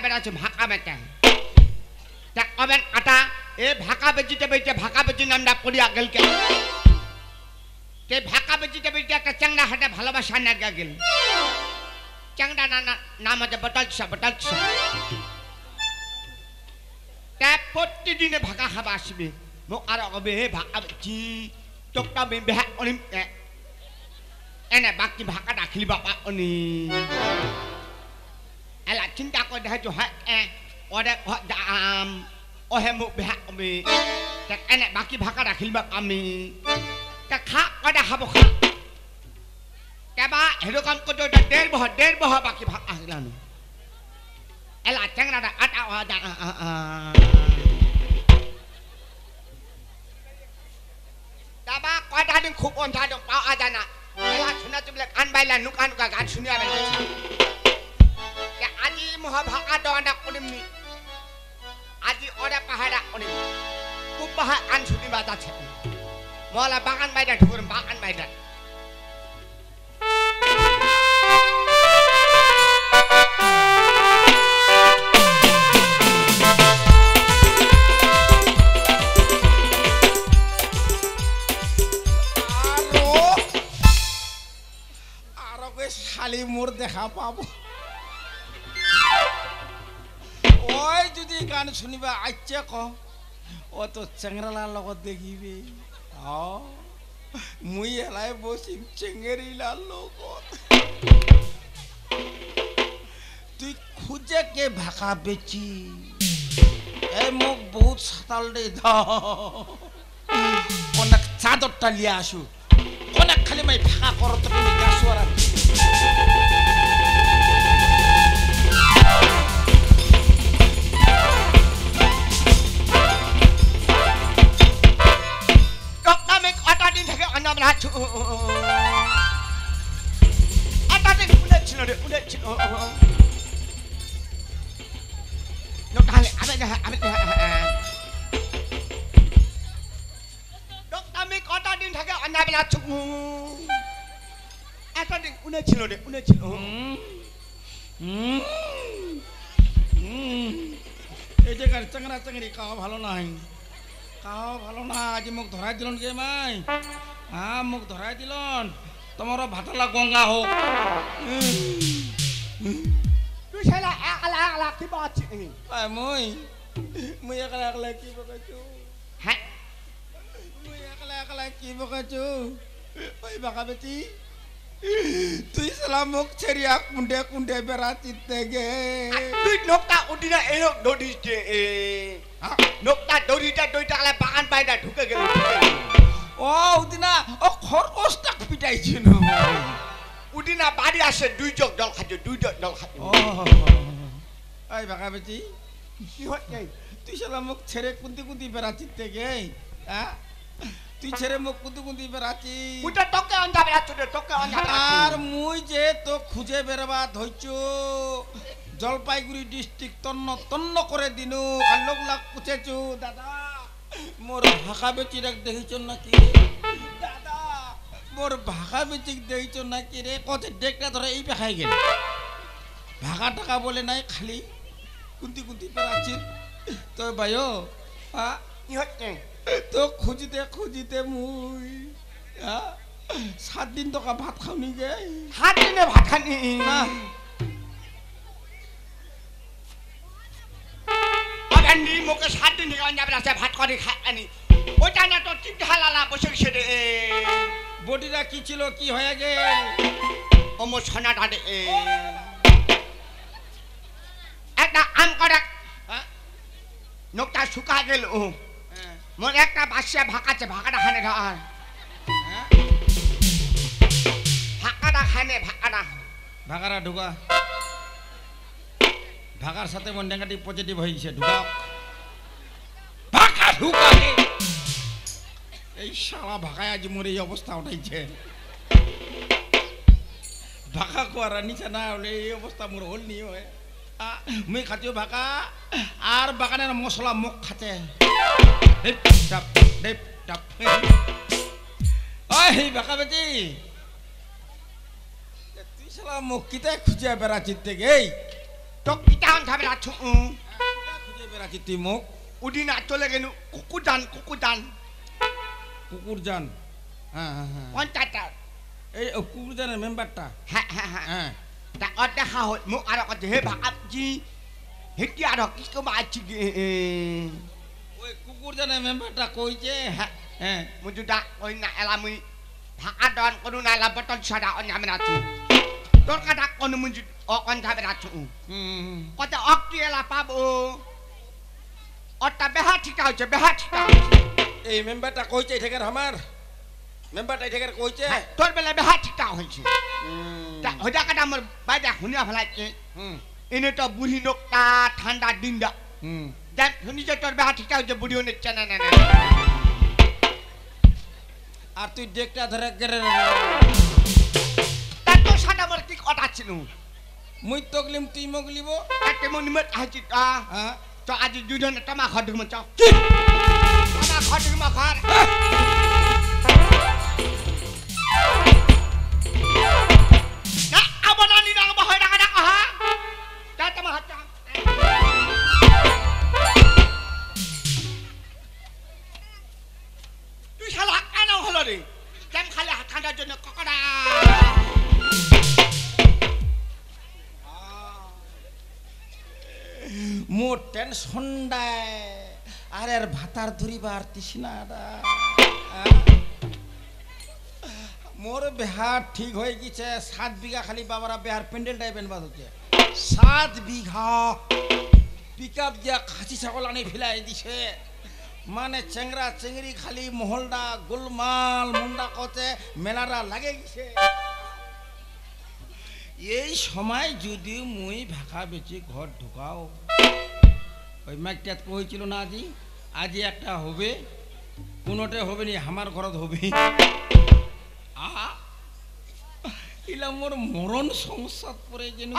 বেড়াচ্ছে ভাকা বেটা তা কবেন আটা এ ভাকা বেচিতে বেচে ভাকা বেচি নামটা পড়িয়া গেল কে ভাকা বেচিতে বেচে একটা চাংড়া হাটে ভালোবাসা না গেল চাংড়া নাম আছে বটালসা তা প্রতিদিনে ভাকা খাবা আসবে মোক আর কবে হে ভাকা বেচি তোকটা বেহা অনিম এনে বাকি ভাকা রাখিলি বাবা অনি এলা চিন্তা করে দেখাইছো হ্যাঁ ওরে দাম ওহে মোক বেহা কবে এনে বাকি ভাকা রাখিলি বা আমি তা খা কটা খাব খা কেবা হেরো কাম করতে দেড় বহ বাকি ভাকা আসলানো এলা চেংরাটা আটা তাবা কয়টা দিন খুব অন্থা দিন পাওয়া যায় না এলা শুনে তুমি কান বাইলা নুকা গান শুনিয়া বেড়াচ্ছি আজি মহা ভাকা দোয়ানা করিমনি আজি ওরে পাহাড়া করিম খুব পাহাড় কান শুনিবা যাচ্ছে মলা বাগান বাইরা ঢুকুর বাগান বাইরা শালি মোর দেখা পাবো ওই যদি গান শুনিবা আইছে ক ও তো চেংরালার লগত দেখিবে মুই এলাই বসিম চেঙ্গেরিলার লগত তুই খুঁজে কে ভাকা বেচি এ মোক বহুত সাতাল দে অনেক চাদরটা লিয়ে আসু অনেক খালি মাই ভাকা করো তো তুমি গাছুয়ারা চেংরা চেংড়ি খাওয়া ভালো নাই খাওয়া ভালো না আজি মোক ধরাই দিলন কে মাই হ্যাঁ মোক ধরাই দিলন তোমার ভাতালা গঙ্গা হোক তুই শালা একলা একলা কি বাচ্চি মুই মুই একলা একলা কি বকাইছো হ্যাঁ মুই একলা একলা কি বকাইছো ওই বাকা বেটি তুই শালা মোক ছেড়িয়া কুন্ডে কুন্ডে বেড়াচিতে গে তুই নোকটা উঠিনা এরক দড়িতে নোকটা দড়িটা আলা বাগান বাইরা ঢুকে গেল ও উদিনা ও খরগোশটা পিটাইছিল উদিনা বাড়ি আসে দুই জগ দল খাচ্ছে ও এই বাকা বেটি কি হচ্ছে তুই শালা মোক ছেড়ে কুন্তি কুন্তি বেড়াচিতে গে হ্যাঁ তুই ছেড়ে মোক কুন্তি কুন্তি বেড়াচি উটা তোকে অন্ধা বেড়াচ্ছ তোকে অন্ধা আর মুই যে তো খুঁজে বেরবা ধইছো জলপাইগুড়ি ডিস্ট্রিক্ট তন্ন করে দিনু আর লোক লাগ পুছেছু দাদা মোর ভাষা বেচি দেখিছ নাকি দাদা মোর ভাষা বেচি দেখিছ নাকি রে কত ডেকটা ধরে এই পেখাই গেল ভাষা টাকা বলে নাই খালি কুন্তি কুন্তি বেড়াচ্ছি তো ভাইও কি হচ্ছে তো খুঁজিতে মুই 7 দিন টকা ভাত খাওনি গে 7 দিনে ভাত খানি না আগান্ডি মোকে 7 দিন থেকে যাবে রাস্তায় ভাত করে খানি ওইটা না তো চিন্তা হালালা বসে গেছে রে বডিটা কি ছিল কি হয়ে গেল অমর সোনাটা রে একটা আম করে নোকটা শুকা গেল মোর একটা বাসিয়া ভাকাছে ভাকাটা খানে ধর ভাকাটা খানে ভাকারা ঢুকা ভাকার সাথে মন নেগেটিভ পজিটিভ হয়েছে ঢুকা ভাকা ঢুকা এই শালা ভাকায় আজ মোর এই অবস্থা উঠাইছে ভাকা কোয়ারা নিচে না হলে এই অবস্থা মোর হল নি হয় মুই খাতিও ভাকা আর বাগানের মশলা মুখ খাতে ওই ভাকা বেটি তুই শালা মুখ কিতায় খুঁজে বেড়াচ্ছিস গে তোক কিটান খাবে রাখছো খুঁজে বেড়াচ্ছি তুই মুখ উডি না চলে গেল কুকুর জান কুকুর জান হ্যাঁ হ্যাঁ হ্যাঁ পঞ্চায়েত এই কুকুর জানের মেম্বারটা হ্যাঁ হ্যাঁ হ্যাঁ হ্যাঁ তা অত দেখা হল মুখ আর কত হে ভাবছি হেটি আর কি কো বাচ্চি ওই কুকুর জানের মেম্বারটা কইছে হ্যাঁ হ্যাঁ মুজু দা ওই না এলামুই ভাকা দন কোন না লা বটল সাদা অন্য আমি রাখছো তোর কাটা কোন মুজু অকন খাবে রাখছো কত অক্টি এলা পাবো অটা বেহা ঠিকা হচ্ছে বেহা ঠিকা এই মেম্বারটা কইছে ঠেকার আমার মেম্বারটা ঠেকার কইছে তোর বেলা বেহা ঠিকা হয়েছে তা হজা কাটা আমার বাইদা হুনিয়া ফেলাইছে এনে তো বুড়ি নোকটা ঠান্ডা দিনটা দেখ শুনি যে তোর বেহা ঠিকা হচ্ছে বুড়ি হচ্ছে না না না আর তুই ডেকটা ধরে গেরে তা তোর সাথে আমার কি কথা ছিল মুই তকলিম তুই মগলিব একটা মনে মত হাসি তা হ্যাঁ তো আজ দুজন টামা খাট ঘুম চাও টামা খাট ঘুম খার না আবনা নি না বহাই না না আহা তা টামা হাত তুই শালা কেন হলো রে কেন খালি হাত ঠান্ডার জন্য ককড়া মোর টেনশন ডায় আর এর ভাতার ধরিবার তৃষ্ণাটা মোর বেহার ঠিক হয়ে গেছে 7 বিঘা খালি বাবারা বেহার প্যান্ডেলটাই বেনবাদ হচ্ছে 7 বিঘা পিকআপ দিয়া খাসি ছাগল আনি ফেলাই দিছে মানে চেংরা চেংড়ি খালি মহলটা গোলমাল মুন্ডা কতে মেলাটা লাগে গেছে এই সময় যদি মুই ভাষা বেচি ঘর ঢুকাও ওই মাইকটাত কইছিল না আজি একটা হবে কোনোটে হবে নি আমার ঘরত হবে ইলা মোর মরণ সমস্যা পড়ে যেন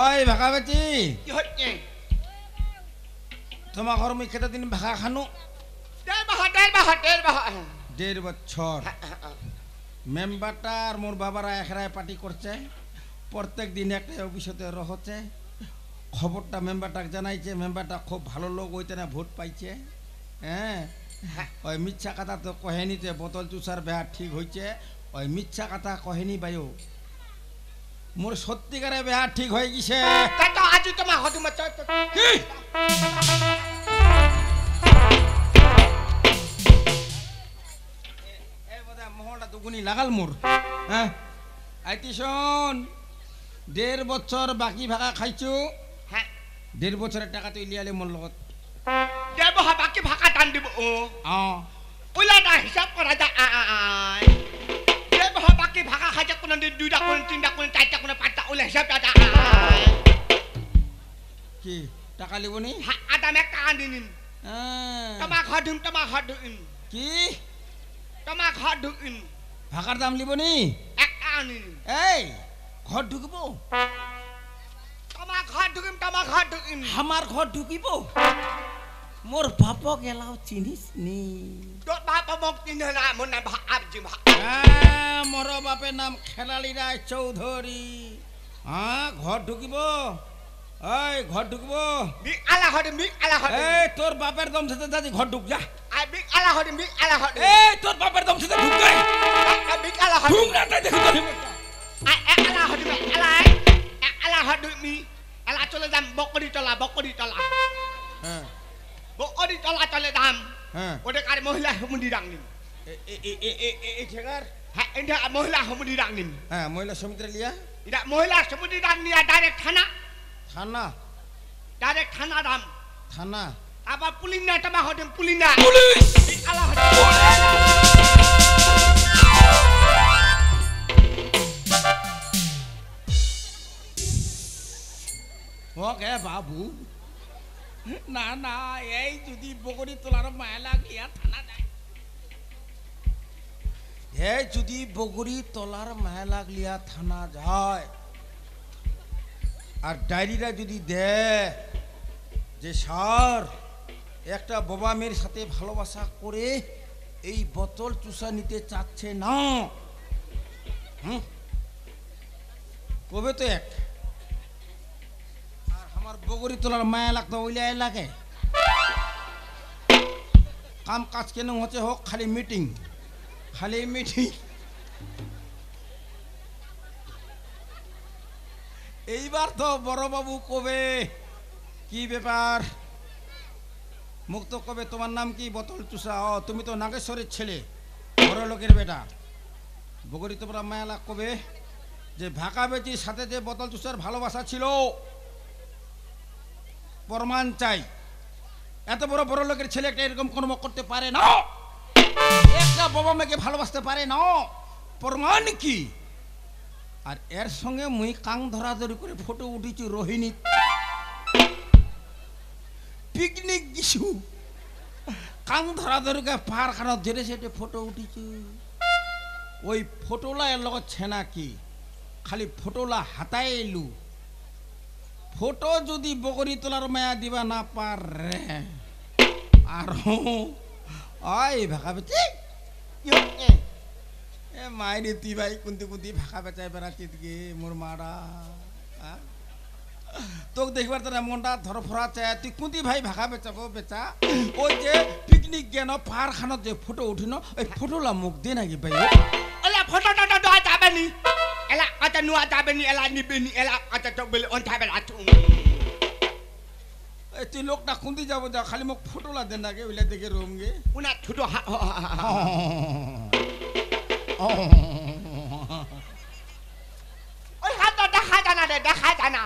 ওই ভাষা বেচি কি হচ্ছে তোমার ঘর মুই খেতে দিন ভাষা খানো 1.5 বছর মেম্বারটা আর মোর বাবারা একরায় পার্টি করছে প্রত্যেক দিন একটা অফিসতে রহছে খবরটা মেম্বারটাকে জানাইছে মেম্বারটা খুব ভালো লোক ওইতে না ভোট পাইছে হ্যাঁ ওই মিথ্যা কথা তো কহেনিতে বোতল চুষার বেহা ঠিক হয়েছে ওই মিথ্যা কথা কহেনি বাইও মোর সত্যিকারে বেহা ঠিক হয়ে গেছে আজ তোমার হদুমা মহলটা দুগুনি লাগাল মোর হ্যাঁ আইতি শোন 1.5 বছর বাকি ভাড়া খাইছো হ্যাঁ 1.5 বছরের টাকা তুই লিয়ালে মোর লগত দেব বাকি ভাড়া টান দিব ও ওইলাটা হিসাব করা যায় দেব বাকি ভাড়া খাইছে কোন দিন 2টা কোন 3টা কোন 4টা কোন 5টা ওইলা হিসাব দাদা কি টাকা লিবনি আদা মে কান দিন তোমার ঘর ঢুকিন কি তোমার ঘর ঢুকিন ভাড়ার দাম লিবনি এক আনি এই ঘর ঢুকব তোমার ঘর ঢুকিন আমার ঘর ঢুকিব মোর বাপ গেলাও চিনিস নি তোর বাপ মোক চিনে না মোর নাম আবজি মোর বাপের নাম খেলালি রায় চৌধুরী ঘর ঢুকিব এই ঘর ঢুকব মিক আলা হডে এই তোর বাপের দম থেকে দাদি ঘর ঢুক যা আই মিক আলা হডে এই তোর বাপের দম থেকে ঢুক গে মিক আলা হডে ঢুক না তাই দেখো আই আলা হডে মি আলা চলে যাম বকরি তলা হ্যাঁ বকরি তলা চলে যাম হ্যাঁ ওটা কার মহিলা হুমুদি রাংনিম এই ঠেকার হ্যাঁ এটা মহিলা হুমুদি রাংনিম হ্যাঁ মহিলা সমিতি লিয়া এটা মহিলা হুমুদি রাংনিয়া ডাইরেক্ট থানা দাম থানা আবার পুলিশ না তোমার হতে পুলিশ না আলা হতে ওকে বাবু না না এই যদি বগরি তোলার মায়া লাগিয়া থানা যায় এই যদি বগরি তোলার মায়া লাগলিয়া থানা যায় আর ডায়েরিটা যদি দে যে স্যার একটা বাবা মেয়ের সাথে ভালোবাসা করে এই বোতল চুষা নিতে চাচ্ছে না। কবে তো এক আর আমার বগরি তোলার মায়া লাগতো ওইলে লাগে কাম কাজ কেন হচ্ছে হোক খালি মিটিং খালি মিটিং। এইবার তো বড়বাবু কবে কি ব্যাপার মুক্ত কবে তোমার নাম কি বোতল চুষা? ও তুমি তো নাগেশ্বরের ছেলে বড় লোকের বেটা। বগরি তোমরা মায়ালা কবে যে ভাকা বেচির সাথে যে বোতল চুষার ভালোবাসা ছিল প্রমাণ চাই। এত বড় বড় লোকের ছেলে একটা এরকম কর্ম করতে পারে না, একটা বাবা মেয়েকে ভালোবাসতে পারে না, প্রমাণ কি? আর এর সঙ্গে মুই কাং ধরাধরি করে ফটো উঠেছি রোহিণী পিকনিক গিছু কাং ধরাধরি পাহাড় খানা ধরে সেটে ফটো উঠেছি। ওই ফটোলা এর লগত ছেনা কি খালি ফটোলা হাতায় এলু ফটো যদি বগরি তোলার মায়া দিবা না পারে আর ওই ভাকা বেচি এ মায়ের তুই ভাই কুন্তি কুন্তি ভাকা বেচায় বেড়াচ্ছি গে মোর মারা তোকে দেখবার তোর মনটা ধরফরা চায় তুই কুন্তি ভাই ভাকা বেচাবো বেচা। ওই যে পিকনিক গেন পাহাড় খানত যে ফটো উঠিন ওই ফটোলা মুখ দে নাকি ভাই এলা ফটোটা তো দোয়া যাবে নি এলা আটা নুয়া যাবে নি এলা নিবে নি এলা আটা তো বলে অন থাবে আছু এই তুই লোকটা কুন্তি যাবো যা খালি মুখ ফটোলা দে নাকি ওইলা দেখে রুম গে উনা ছোট ওই হাতটা দেখা জানা রে দেখা জানা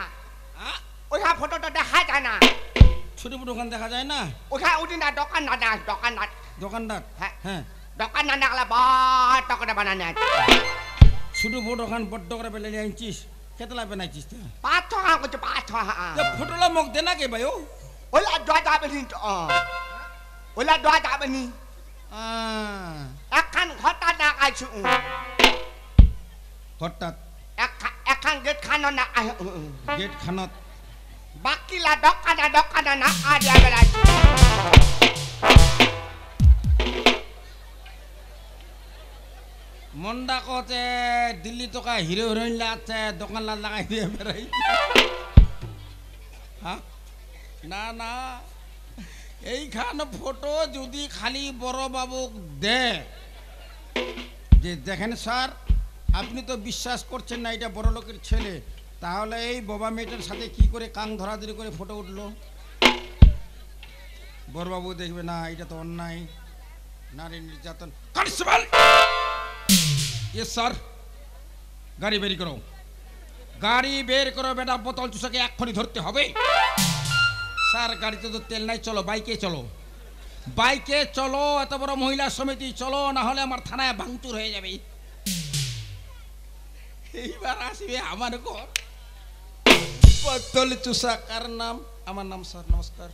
ওই হা ফটোটা দেখা জানা ছোট ছোট দোকান দেখা যায় না ওখা উঠি না দোকান না দোকানদার দোকানদার হ্যাঁ দোকান না লাগলা বা টাকা বানানে ছোট বড় দোকান বড় করে বেলে আনছিস কেতলা বানাইছিস তুই 5 টাকা কত 5 টাকা ফটোলা মুখ দে নাকি ভাই ওলা দোয়া যাবে নি ওলা দোয়া যাবে নি একখান ঘটা না আইছু হঠাৎ একখান গেট খানো না গেট খানত বাকিলা দোকান না আরিয়া বেলা মন্ডা কতে দিল্লি তো হিরো হিরোইন লাগছে দোকান লাগাই দিয়ে বেড়াই হ্যাঁ না না এইখান ফটো যদি খালি বড় বাবুক দে যে দেখেন স্যার আপনি তো বিশ্বাস করছেন না এটা বড় লোকের ছেলে তাহলে এই বাবা মেয়েটার সাথে কি করে কাং ধরাধরি করে ফটো উঠলো বড়বাবু দেখবে না এটা তো অন্যায় নারী নির্যাতন কনস্টেবল ये सर गाड़ी बेर करो बेटा बोतल चुषाके एक्षुनि धरते हबे सर गाड़ीते तो तेल नाई चलो बाइके चलो एत बड़ महिला समिति चलो ना होले आमार थानाय भांगचुर हये जाबे এইবার আসবে আমার ঘর बोतल चुषा कार नाम আমার নাম স্যার নমস্কার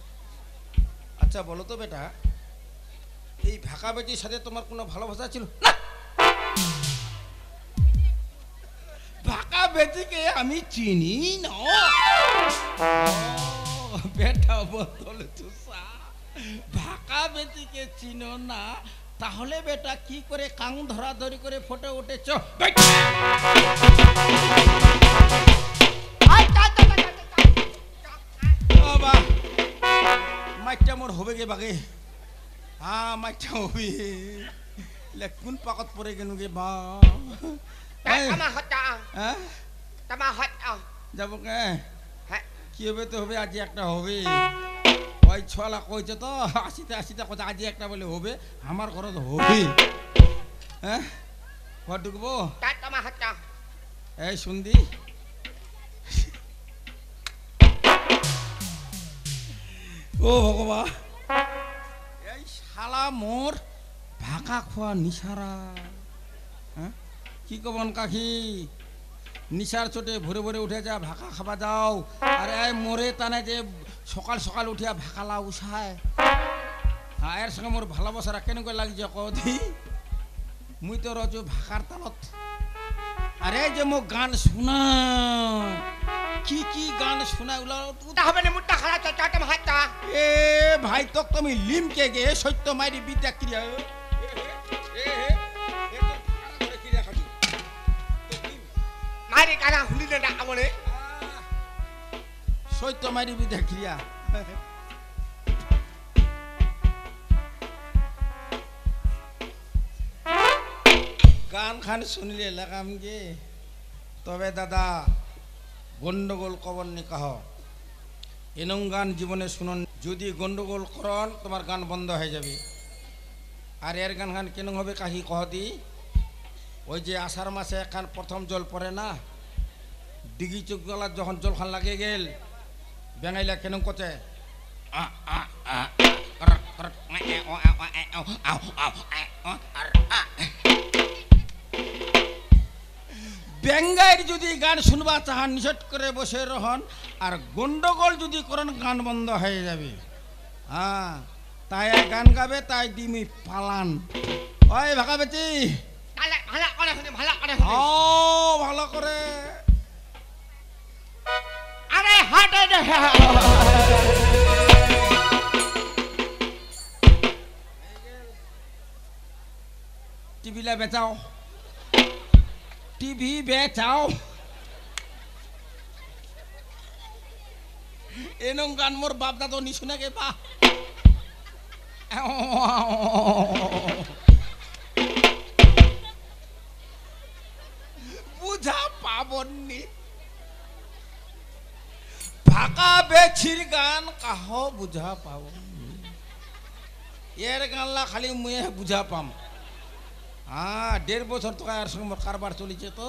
আচ্ছা বলো তো বেটা এই ভাকা বেটির সাথে তোমার কোনো ভালোবাসা ছিল না ভাকা বেটিকে আমি চিনি না বেটা বোতল চুষা ভাকা বেটিকে চিনো না তাহলে বেটা কি করে কাং ধরাধরি করে ফটো উঠেছ বাবা মাইটা মোর হবে গে বাগে হ্যাঁ মাইটা হবে কোন পাকত পরে গেল গে বা যাব কে কি হবে তো হবে আজি একটা হবে ওই ছলা কইছে তো আসিতে কথা আজি একটা বলে হবে আমার ঘরত হবে হ্যাঁ ঘর ঢুকবো এই শুনদি ও ভগবান এই শালা মোর ভাকা খোয়া নিশারা হ্যাঁ কি কবন কাকি নিশার চোটে ভরে ভরে উঠে যা ভাকা খাবা যাও আরে মোরে তানে যে সকাল সকাল উঠিয়া ভাকালা উষায় এর সঙ্গে মোর ভালোবাসারা কেনকে লাগছে কদি মুই তো রজ ভাকার তালত আরে যে মোক গান শুনা কি গান শোনায় উলা তা হবে না মুট্টা খালা চাটা হাতটা এ ভাই তো তুমি লিমকে গে সত্য মাইরি বিদ্যা ক্রিয়া মারি কানা হুলিলে না আমরে সত্য মাইরি বিদ্যা ক্রিয়া গান খান শুনলে লাগাম গে তবে দাদা গন্ডগোল কবর নি কাহ এনং গান জীবনে শুনুন যদি গন্ডগোল করন তোমার গান বন্ধ হয়ে যাবে আর এর গান গান কেন হবে কাহি কহদি ওই যে আষাঢ় মাসে একখান প্রথম জল পড়ে না ডিগি চোখ গলা যখন জল খান লাগে গেল বেঙ্গাইলা কেন কচে বেঙ্গাইর যদি গান শুনবা চাহান নিষেধ করে বসে রহন আর গন্ডগোল যদি করেন গান বন্ধ হয়ে যাবে হ্যাঁ তাই গান গাবে তাই দিমি পালান ওই ভাগা বেচি ভালো করে আরে হাটে টিভিলা বেচাও টিভি বেচাও এনং গান মোর বাপ দাদা নি শুনে গে পা বুঝা পাবনি ফাঁকা বেছির গান কাহ বুঝা পাব এর গানলা খালি মুয়ে বুঝা পাম হ্যাঁ 1.5 বছর তো আর সঙ্গে কারবার চলেছে তো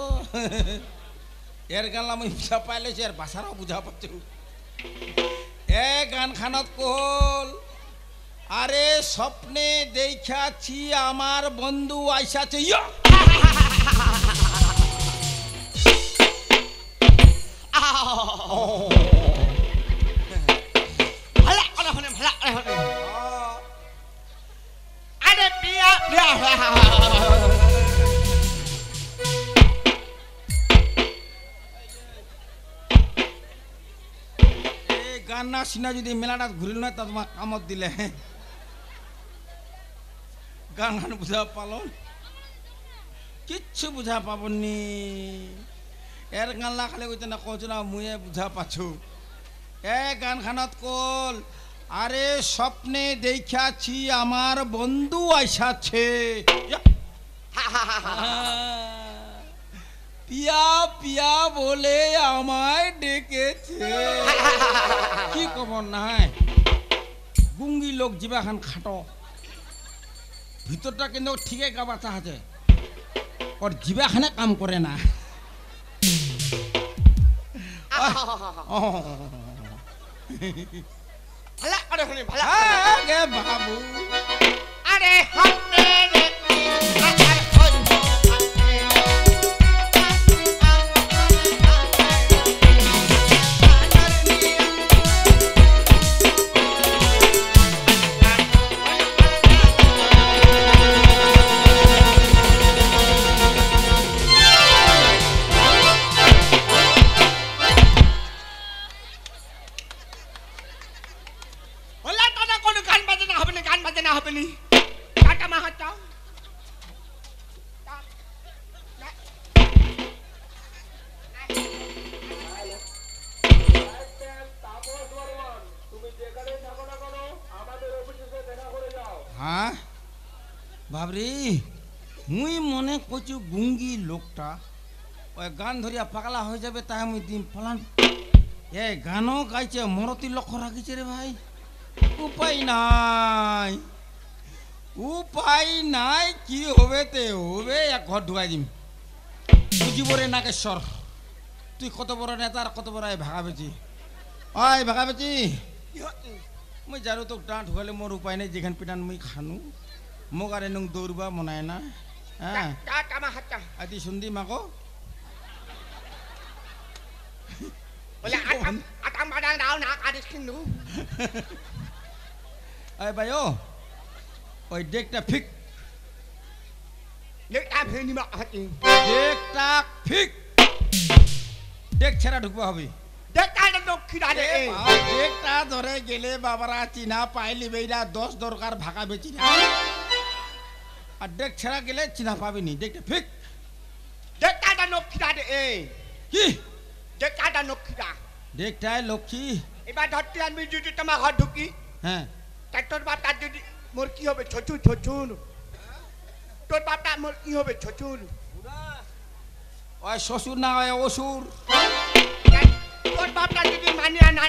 এর গানলা মুই বুঝা পাইলেছি আর ভাষারও বুঝা পাচ্ছি এ গান খানত কল আরে স্বপ্নে দেখাছি আমার বন্ধু আইসাছে আরে পিয়া গান না শুনা যদি মেলাটা ঘুরিল না তা তোমার কামত দিলে গান গান বুঝা পালন কিচ্ছু বুঝা পাবনি এর গান লাখালে কইতে না কইছ না মুয়ে বুঝা পাছু এ গান খানত কল আরে স্বপ্নে দেখাছি আমার বন্ধু আইসাছে পিয়া পিয়া বলে আমায় ডেকেছে কি খবর নাই গুঙ্গি লোক জিবা খান খাটো ভিতরটা কিন্তু ঠিকই গাবা চাহাছে ওর জিবা খানে কাম করে না ভালা করে শুনি ভালা গে বাবু আরে হাতে রে হ্যাঁ বাবরি মুই মনে করছি গুঙ্গি লোকটা ওই গান ধরিয়া পাগলা হয়ে যাবে তাই মুই দিন ফলান এ গানও গাইছে মরতি লক্ষ্য রাখিছে রে ভাই উপায় নাই উপায় নাই কি হবে তে হবে এক ঘর ঢুকাই দিম বুঝিব রে নাগেশ্বর তুই কত বড় নেতা আর কত বড় ভাগা বেচি ওই ভাগা বেচি মই জানো তোক ডাঁট ঢুকালে মোর উপায় নাই যেখান পিটান মুই খানো মোক আর নং দৌড়বা মনায় না হ্যাঁ আদি শুনদি মাকো বলে আটাম বাদাং দাও না কাদিস কিনু এই ভাই ও ওই ডেকটা ফিক ডেকটা ফেনি মা হাতি ডেকটা ফিক ডেক ছাড়া ঢুকবা হবে লক্ষ্মীরা রে ডেকটা ধরে গেলে বাবারা চিনা পাইলি বেইরা 10 দরকার ভাগা বেচি না আর ডেক ছেড়া গেলে চিনা পাবিনি ডেকটা ফিক ডেকটা লক্ষ্মীরা রে কি ডেকটা লক্ষ্মীরা ডেকটায় লক্ষ্মী এবার ধরতে আমি যদি তোমার ঘর ঢুকি হ্যাঁ তাই তোর বাপটা যদি মোর কি হবে ছোচুর ছোচুর তোর বাপটা মোর কি হবে ছোচুর ওই শ্বশুর না হয় অসুর তোর বাপটা যদি মানিয়া না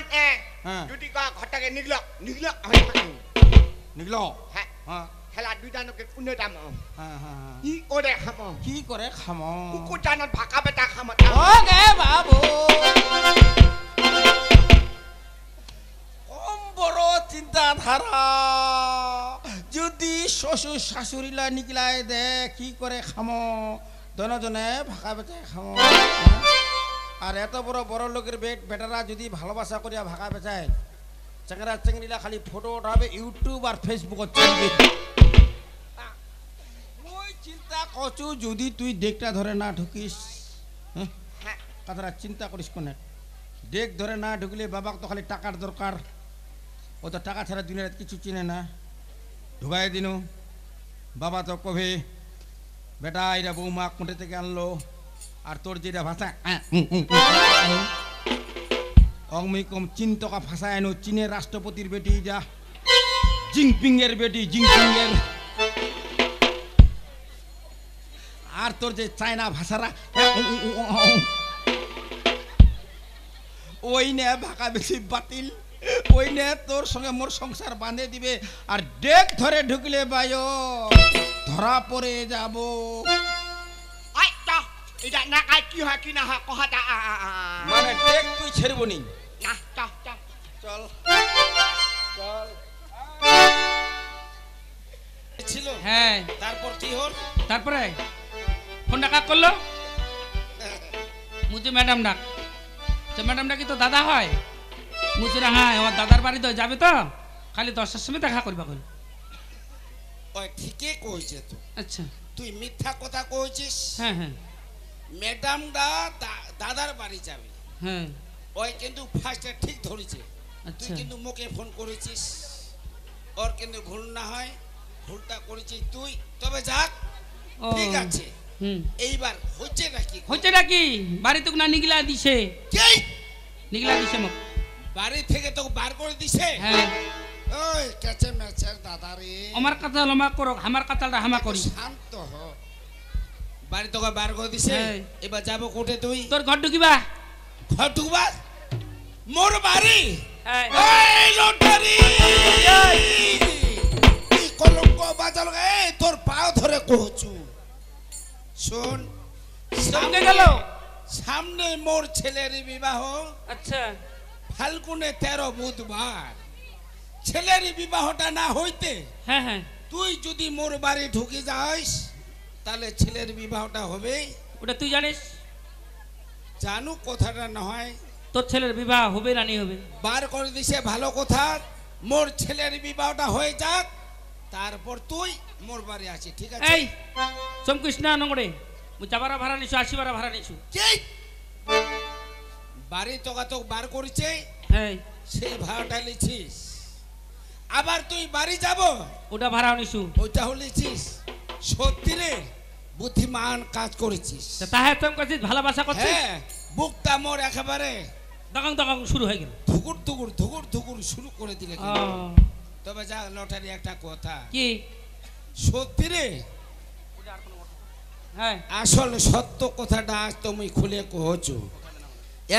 হ্যাঁ যদি ঘরটাকে নিগল নিগল হ্যাঁ হ্যাঁ খেলা দুইটা নকে কোনে দাম হ্যাঁ হ্যাঁ কি করে খাম কি করে খাম কুকুর জানত ভাকা বেটা খাম ওকে বাবু কম বড় চিন্তাধারা যদি শ্বশুর শাশুড়িলা নিকলাই দে কি করে খাম দনজনে ভাকা বেচে খাম আর এত বড় বড় লোকের বেটারা যদি ভালোবাসা করিয়া ভাকা বেচায় চেংরা চেংড়িলা খালি ফটো উঠাবে ইউটিউব আর ফেসবুকত চলবে ওই চিন্তা করছু যদি তুই ডেকটা ধরে না ঢুকিস হ্যাঁ কথাটা চিন্তা করিস কোনে ডেক ধরে না ঢুকলে বাবাকে তো খালি টাকার দরকার ও তো টাকা ছাড়া দিনের কিছু চিনে না ঢুকাই দিনু বাবা তো কবে বেটা এরা বৌমা কোটে থেকে আনলো আর তোর যেটা ভাষা অগমি কম চীন টাকা ভাষায় আনো চীনের রাষ্ট্রপতির বেটি যা জিনপিং এর বেটি জিনপিং এর আর তোর যে চায়না ভাষারা ওই নে ভাকা বেশি বাতিল ওই নে তোর সঙ্গে মোর সংসার বাঁধে দিবে আর ডেক ধরে ঢুকলে বায়ো ধরা পড়ে যাব আই তা এটা না কাই কি হয় কি না হয় কথা মানে ডেক তুই ছেড়বনি না তা তা চল চল ছিল হ্যাঁ তারপর কি হল তারপরে ফোনটা কাক করলো মুঝে ম্যাডাম ডাক তো ম্যাডাম ডাকি তো দাদা হয় মুঝে না হ্যাঁ আমার দাদার বাড়ি তো যাবে তো খালি 10টার সময় দেখা করবা কই ওই ঠিকই কইছে তো আচ্ছা তুই মিথ্যা কথা কইছিস হ্যাঁ হ্যাঁ ম্যাডাম দাদার বাড়ি যাবে হ্যাঁ ওই কিন্তু ফার্স্টে ঠিক ধরেছে তুই আচ্ছা কিন্তু মুখে ফোন করেছিস ওর কিন্তু ভুল না হয় ভুলটা করেছিস তুই তবে যাক ও ঠিক আছে হুম এইবার হচ্ছে নাকি হচ্ছে নাকি বাড়ি তো না নিগলা দিছে কে নিগলা দিছে মোক বাড়ি থেকে তো বার করে দিছে হ্যাঁ ওই কেচে মেচের দাদা রে আমার কথা লমা করো আমার কথাটা হামা করি শান্ত হ বাড়ি তোকে বার করে দিছে হ্যাঁ। এবার যাবো কোটে তুই তোর ঘর ঢুকিবা ঘর ঢুকবা মোর বাড়ি হ্যাঁ এই লটারি কলঙ্ক বাজাল এই তোর পাও ধরে কহছু শোন সঙ্গে গেল সামনে মোর ছেলের বিবাহ আচ্ছা ফাল্গুনে 13 বুধবার ছেলের বিবাহটা না হইতে হ্যাঁ হ্যাঁ তুই যদি মোর বাড়ি ঢুকে যাস তাহলে ছেলের বিবাহটা হবে ওটা তুই জানিস জানু কথাটা না হয় তোর ছেলের বিবাহ হবে না নি হবে বার করে দিছে ভালো কথা মোর ছেলের বিবাহটা হয়ে যাক তারপর তুই মোর বাড়ি আসি ঠিক আছে এই সোমকৃষ্ণ নগরে মু যাবার ভাড়া নিছু আসিবার ভাড়া নিছু কি বাড়ি তোকা তো বার করেছে হ্যাঁ সেই ভাড়াটা লিছিস আবার তুই বাড়ি যাব ওটা ভাড়া নিছু ওইটা লিছিস সত্যি রে বুদ্ধিমান কাজ করেছিস তাহে তুমি কাছে ভালোবাসা করছিস হ্যাঁ বুকটা মোর একেবারে দগং দগং শুরু হয়ে গেল ধুকুর ধুকুর ধুকুর ধুকুর শুরু করে দিলে ও, কিন্তু। তবে যা লটারি একটা কথা কি সত্যি রে হ্যাঁ আসল সত্য কথাটা আজ তুমি খুলে কহছো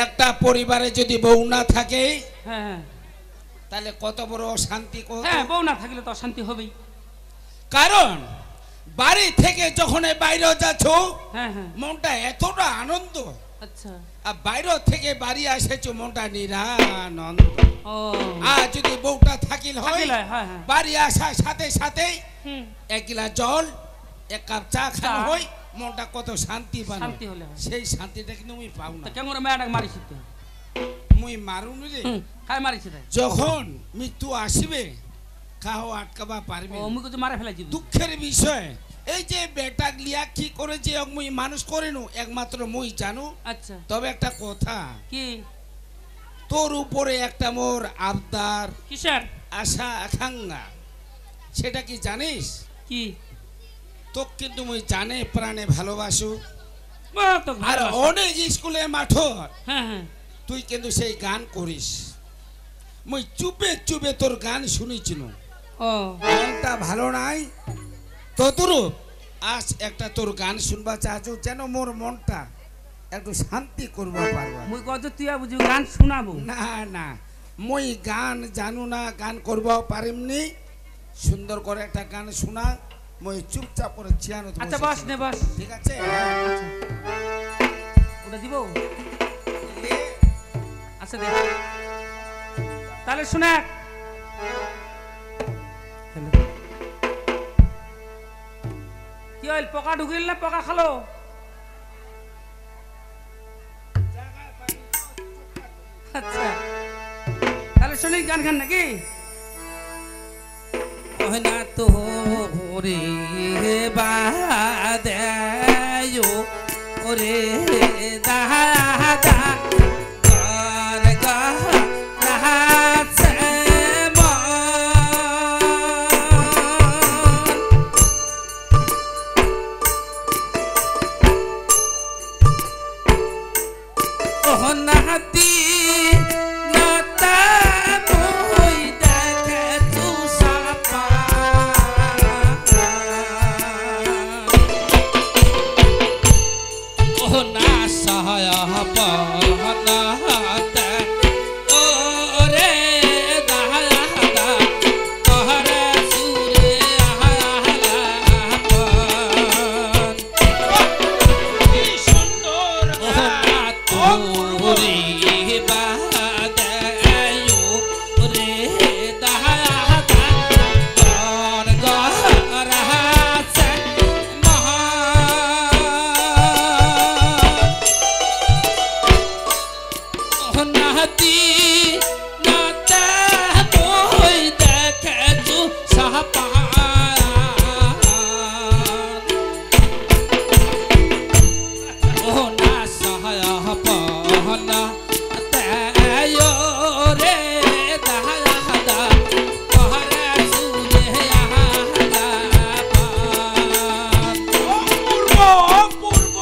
একটা পরিবারে যদি বউ না থাকে হ্যাঁ হ্যাঁ তাহলে কত বড় অশান্তি কহতো। হ্যাঁ বউ না থাকলে তো অশান্তি হবেই কারণ বাড়ি থেকে যখন বাইরে যাচ্ছ হ্যাঁ হ্যাঁ মনটা এতটা আনন্দ আচ্ছা আর বাইরে থেকে বাড়ি এসেছো মনটা নিরানন্দ ও আর যদি বউটা থাকিল হয় থাকিলে, হ্যাঁ, হ্যাঁ। বাড়ি আসার সাথে সাথে হুম এক গিলাস জল এক কাপ চা খাওয়া চা। হয় মনটা কত শান্তি পানো শান্তি হলে হয়। সেই শান্তিটা কিন্তু মুই পাও না তো কেমন মেয়েটাকে মারিস তো মুই মারুন রে খাই মারিস তাই যখন মৃত্যু আসবে কাহো আটকাবা পারবে ও না। মুই কিছু মারে ফেলাই দিবি দুঃখের বিষয় এই যে বেটা গলিয়া কি করে যে মুই মানুষ করেনু একমাত্র মুই জানু আচ্ছা তবে একটা কথা কি তোর উপরে একটা মোর আবদার, কিসের? আশা, আকাঙ্ক্ষা, সেটা কি জানিস? কি? তোক কিন্তু মুই জানে প্রাণে ভালোবাসু। তো আর ভালো। অনেক স্কুলে মাঠর হ্যাঁ হ্যাঁ। তুই কিন্তু সেই গান করিস। মুই চুপে চুপে তোর গান শুনেছিল। ও মনটা ভালো নাই ততরূপ আজ একটা তোর গান শুনবা চাচ্ছ, যেন মোর মনটা একটু শান্তি করবা পারবা। মুই কত তুই বুঝি গান শোনাবো? না না, মুই গান জানু না, গান করবাও পারিমনি। সুন্দর করে একটা গান শোনা, মুই চুপচাপ করে চিয়ানো। আচ্ছা বস নে বস। ঠিক আছে? ওটা দিব? আচ্ছা দে তাহলে শুনে। কি হইল, পোকা ঢুকিল না পোকা খালো? আচ্ছা তাহলে শুনি গান খান নাকি? না তো রে বাদে ওরে দাদা গান গা নাতি নাতা মই দেখে তু সাপা ও না সহায় পানা ও রে দাদা তোহরে সুরে আহলা কি সুন্দর গান। ওরে বাদায়ু রে দাদা গান গারাছে মহা নাতি নাতা মই দেখে তু সাপা ও না সহায় পানা তায়ো রে দাদা তোহরে সুরে আহলা অপূর্ব অপূর্ব,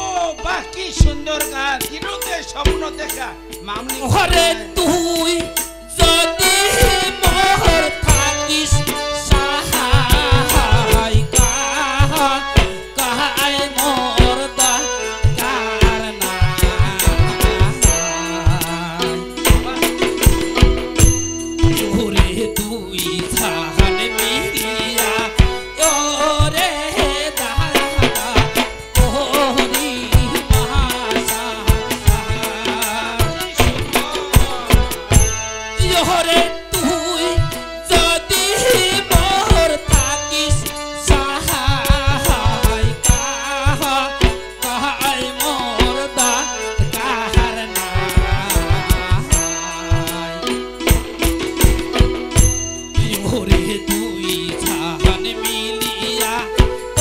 বাহ কি সুন্দর গান। কিরূপে স্বপ্ন দেখা মামনি ওরে তুই যদি মোর থাকিস সাহায় কাহাই মোর দা কারনা ওরে তুই জাহান মিলিয়া ওরে দাদা ওরি ইহরে তুই যদি মোর থাকিস সাহায় কাহাই মোর দা কাহার নাই ইহরে তুই জাহান মিলিয়া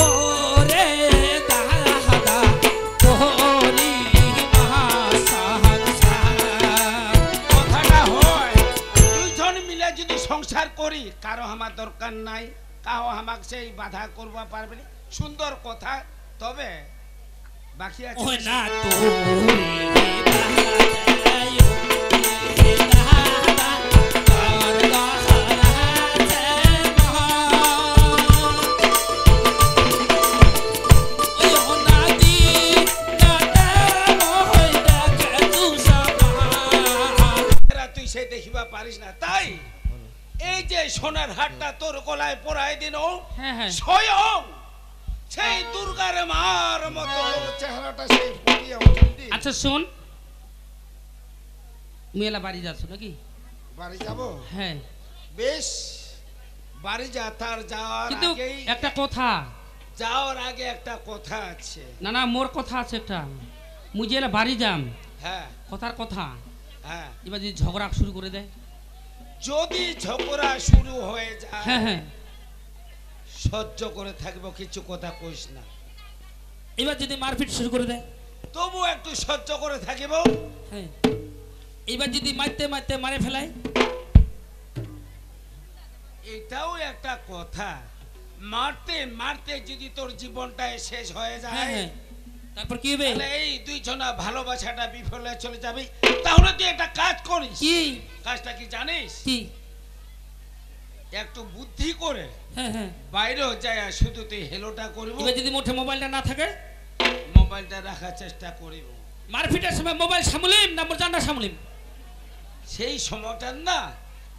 ওরে দাদা তোরি কথাটা হয়, দুইজন মিলে যদি সংসার করি, কারো আমার দরকার নাই, কাহো আমাকে সেই বাধা করবা পারবে না। সুন্দর কথা, তবে বাকি আছে ও না তোরি বাদায়ু রে দাদা গান গারাছে মহা ও নাতি নাতা মই দেখে তু সাপা এরা তুই সে দেখিবা পারিস না, তাই এই যে সোনার হারটা তোর গলায় পরাই দিন, হ্যাঁ হ্যাঁ স্বয়ং সেই দুর্গার মার মতো চেহারাটা সেই ফুটিয়ে উঠেন। আচ্ছা শোন, মেলা বাড়ি যাচ্ছ নাকি? বাড়ি যাব, হ্যাঁ বেশ বাড়ি যা, তার যাওয়ার কিন্তু আগেই একটা কথা। যাওয়ার আগে একটা কথা আছে। না না মোর কথা আছে একটা। মুই এলা বাড়ি যাম, হ্যাঁ কথার কথা। হ্যাঁ, এবার যদি ঝগড়া শুরু করে দেয়? যদি ঝগড়া শুরু হয়ে যায়, হ্যাঁ হ্যাঁ সহ্য করে থাকবো, কিছু কথা কইস না। এবার যদি মারপিট শুরু করে দেয়? তবু একটু সহ্য করে থাকিব। হ্যাঁ এবার যদি মারতে মারতে মারে ফেলায়? এটাও একটা কথা, মারতে মারতে যদি তোর জীবনটাই শেষ হয়ে হ্যাঁ যায়, হ্যাঁ, তারপর কি হবে? তাহলে এই দুইজনা ভালোবাসাটা বিফলে চলে যাবে। তাহলে তুই একটা কাজ করিস। কি কাজটা কি জানিস? কি? একটু বুদ্ধি করে হ্যাঁ হ্যাঁ, বাইরেও যায় শুধু তুই হেলোটা করিব, এবার যদি মোটে মোবাইলটা না থাকে, মোবাইলটা রাখার চেষ্টা করিব। মারপিটের সময় মোবাইল সামলিম না জানটা সামলিম? সেই সময়টা না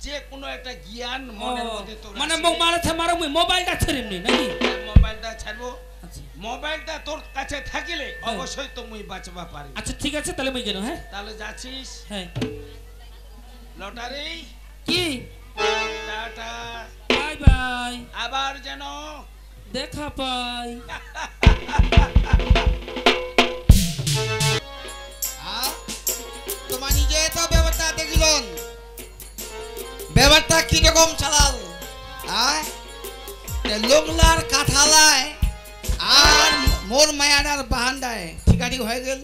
যে কোনো একটা জ্ঞান মনের মধ্যে তোর মানে আসবে। মারাতে মারো মোবাইলটা ছেড়ে নি নাকি? মোবাইলটা ছাড়বো। আচ্ছা মোবাইলটা তোর কাছে থাকিলে অবশ্যই তো মুই বাঁচবা পারি। আচ্ছা ঠিক আছে, তাহলে মই গেল। হ্যাঁ তাহলে যাচ্ছিস হ্যাঁ। লটারি? কি? টাটা, বাই বাই, আবার যেন দেখা পাই। তোমার নিজে তো ব্যাপারটা দেখিলন, ব্যাপারটা কিরকম চালাল। লোকলার কাঠালায় আর মোর মায়ানার বাহান্ডায় ঠিকানি হয়ে গেল।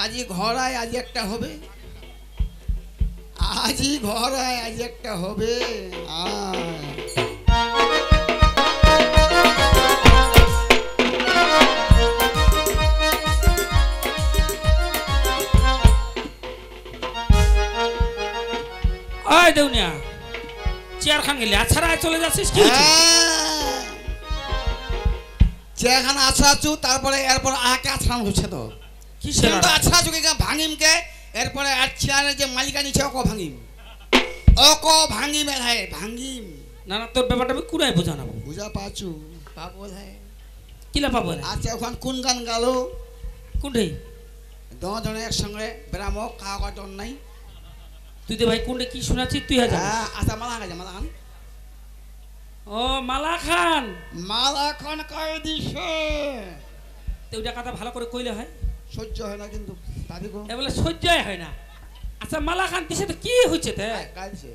আজি ঘর আয়, আজ একটা হবে, আজি ঘর আয়, আজ একটা হবে। ওই দেউনিয়া, চেয়ার খান গেলি আছাড়া চলে যাচ্ছিস কি? চেয়ারখানা আছড়া আছু, তারপরে এরপর আকে আছড়ান হচ্ছে তো কিসের তো আছড়া আছু ভাঙিম কে, এরপরে আর চেয়ারের যে মালিকানি ছে অক ভাঙিম, অক ভাঙিম, হ্যাঁ ভাঙিম। না না, তোর ব্যাপারটা আমি কুড়াই বোঝানাবো। বুঝা পাচু পাগল হ্যাঁ। কিলা পাবো না? আচ্ছা ওখান কোন গান গাল? কোনটাই? দুজনে একসঙ্গে বেড়াম, খাওয়া ডর নাই। তুই তো ভাই কোনটা কি শোনাচ্ছিস তুই? হাজার আচ্ছা মালা গাছে, মালা খান, ও মালা খান, মালা খান কয়ে দিছে। তো ওইটা কথা ভালো করে কইলে হয়, সহ্য হয় না কিন্তু দাবি গো, এ বলে সহ্যই হয় না। আচ্ছা মালা খান দিছে তো কি হয়েছে? তে কাঁদছে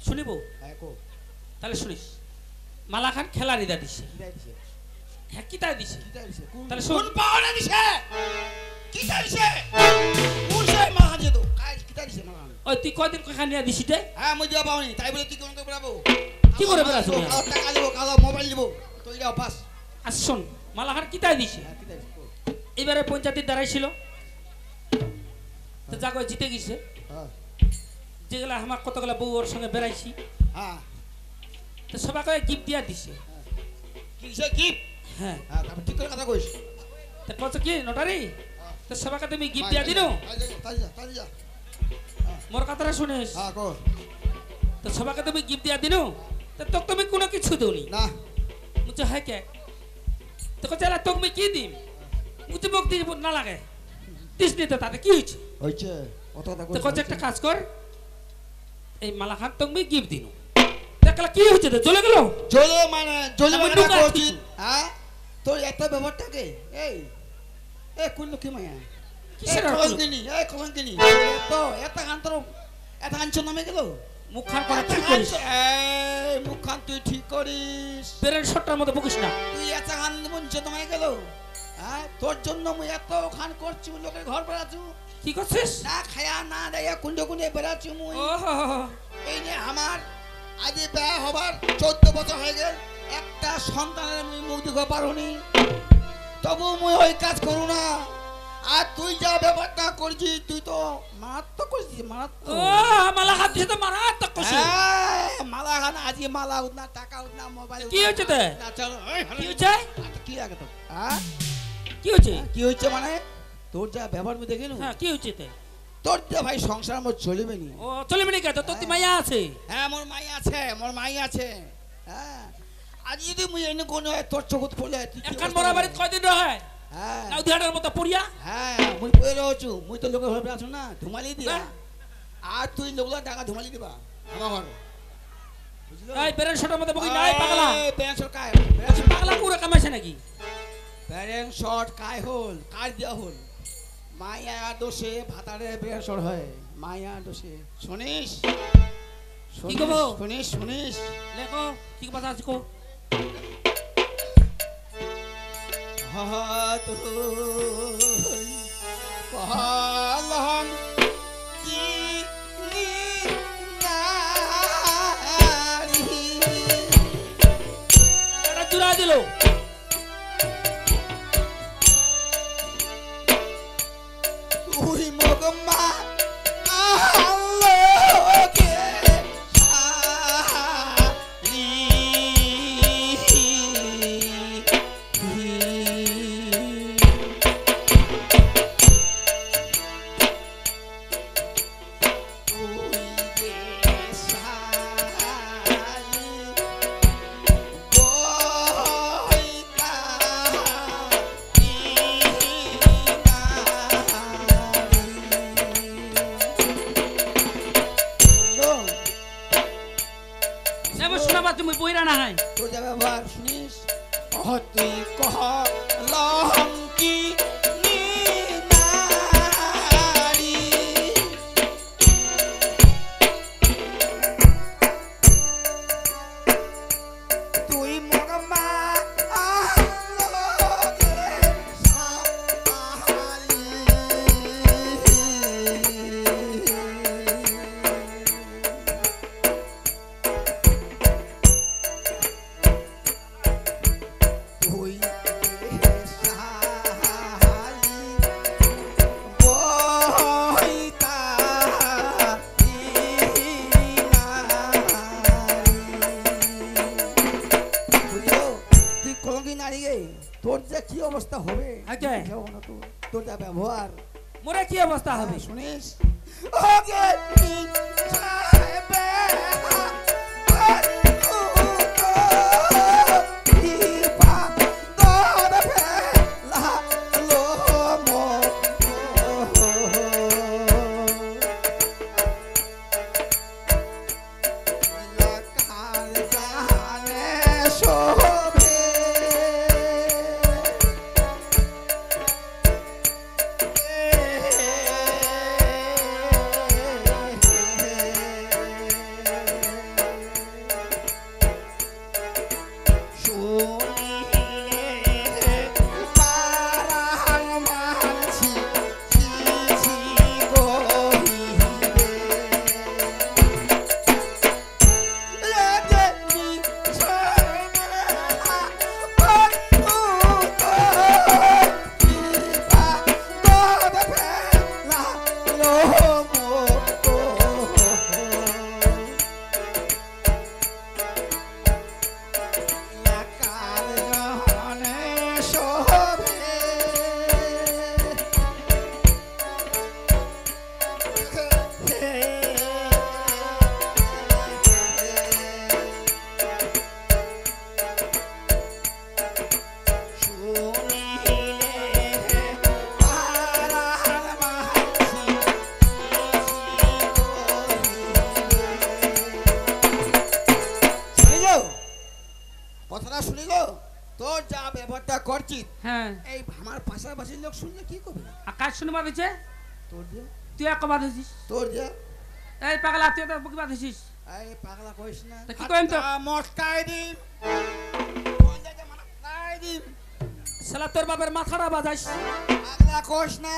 শুনিব? তাহলে শুনিস। মালা খান খেলারিদা দিছে। হ্যাঁ কি তাই দিছে? তাহলে শোন। কোন পাওনা দিছে? কি দিছে? কোন সে মালা দিয়ে তো কাজ কি দিছে মালা? ওই তুই কয়দিন কয়খান নিয়ে দিছি তে? হ্যাঁ মই দিয়া পাওনি, তাই বলে তুই কোন করে বেড়াবো? কি করে বেড়াছো? টাকা দেবো, কালো মোবাইল দিব, তো এটা পাস। আচ্ছা শোন, মালা খান কি তাই দিছে? কি দিছে? এবারে পঞ্চায়েতের দ্বারাই ছিল, তো জাগো জিতে গেছে। হ্যাঁ যেগুলা আমার কতগুলা বউ ওর সঙ্গে বেড়াইছি, হ্যাঁ, তো সবাইকে গিফট দিয়া দিছে। কি দিছে কি? হ্যাঁ, হ্যাঁ তারপর ঠিক করে কথা কইস। তো কত কি নটারি? তো সবাইকে তুমি গিফট দিয়া দিনো। তাই যা। মোর কথাটা শুনিস। হ্যাঁ কো। তো সবাইকে তুমি গিফট দিয়া দিনো, তো তোকে তুমি কোনো কিছু দেওনি। না মুঝে হয় কে? তোকে চালা তোকে কি দিম? মুঝে মুখ দিয়ে না লাগে দিস নি, তো তাতে কি হয়েছে? হইছে কত কথা তো কইস। কত একটা কাজ কর, এই মালা খান তোকে গিফট দিনো। দেখলা কি হয়েছে? তো চলে গেল। জলে মানে জলে আমি মানে ঢুকা কইছি। হ্যাঁ তোর এত ব্যাপারটাকে এই এ কোন কি মায়া? কিসের আর কলঙ্কিনি, এই কলঙ্কিনি। তো এত গান তোর এত গান নামে গেল। মুখ খান করা ঠিক করিস। এই মুখখান তুই ঠিক করিস। বেরের শটটার মতো বকিস না। তুই এত গান বঞ্চ তোমায় গেল। হ্যাঁ তোর জন্য মুই এত খান করছি, লোকের ঘর বেড়াচ্ছু, কি করছিস? না খায়া না দেয়া কুন্ডে কুন্ডে বেড়াচ্ছি মুই। ও এই যে আমার আজ বিয়ে হবার 14 বছর হয়ে গেল, একটা সন্তানের মুই মুখ দিতে পারুনি, তবু মুই ওই কাজ করু না। আর তুই যা ব্যাপারটা করছিস, তুই তো মারাত্মক করছিস, ও মারাত্মক। মালা খান দিছে তো মারাত্মক করছিস। মালা খান আজি মালা উঠনা, টাকা উঠনা, মোবাইল কি হয়েছে তে? না চলো কি হয়েছে? কি লাগে তো? হ্যাঁ কি হয়েছে? কি হয়েছে মানে তোর যা ব্যবহার আমি দেখে হ্যাঁ কি হয়েছে তে? তোর যে ভাই সংসার আমার চলবে নি। ও চলে মিনি কে? তোর তো মাইয়া আছে। হ্যাঁ মোর মাই আছে, মোর মাই আছে। হ্যাঁ আজ যদি মুই এনে কোন হয় তোর চোখত পড়লে তুই কি একখান অবস্থা বড় করবি? বাড়িতে কয়দিন রহে? হ্যাঁ নাও দিহাটার মতো পড়িয়া। হ্যাঁ মুই পড়ে রহছু, মুই তো লোকের ঘরে আছো না, ধুমালি দিয়া। হ্যাঁ। আর তুই লোকলা টাকা ধুমালি দিবা আমার ঘর, বুঝলো? এই বেরের শটটার মতো বকি নাই পাগলা। এই প্যান্ট শর্ট কায়, পাগলা পুরো কামাইছে নাকি? প্যান্ট শর্ট কায় হল, কার দিয়া হল? মায়া দোষে ভাতারে প্যান্ট শর্ট হয়, মায়া দোষে। শুনিস কি কব? শুনিস শুনিস লেখো কি কথা আছে কো। হাত পালন কি লঙ্কি নারী তুই মোর মা তুই তোর যে কি অবস্থা হবে আগে। তোর যা ব্যবহার মোরে কি অবস্থা হবে শুনিস কথাটা শুনি গো তোর যা ব্যাপারটা করছিস হ্যাঁ এই আমার পাশাপাশি লোক শুনলে কি করবে আকাশ শুনে বাঁধেছে তোর যে তুই এক বাঁধেছিস তোর যে এই পাগলা তুই তো বুকি বাঁধেছিস এই পাগলা কইস না তা কি কইন তো? মটকাই দিন মটকাই দিন শালা তোর বাপের মাথাটা বাজাইস পাগলা কইস না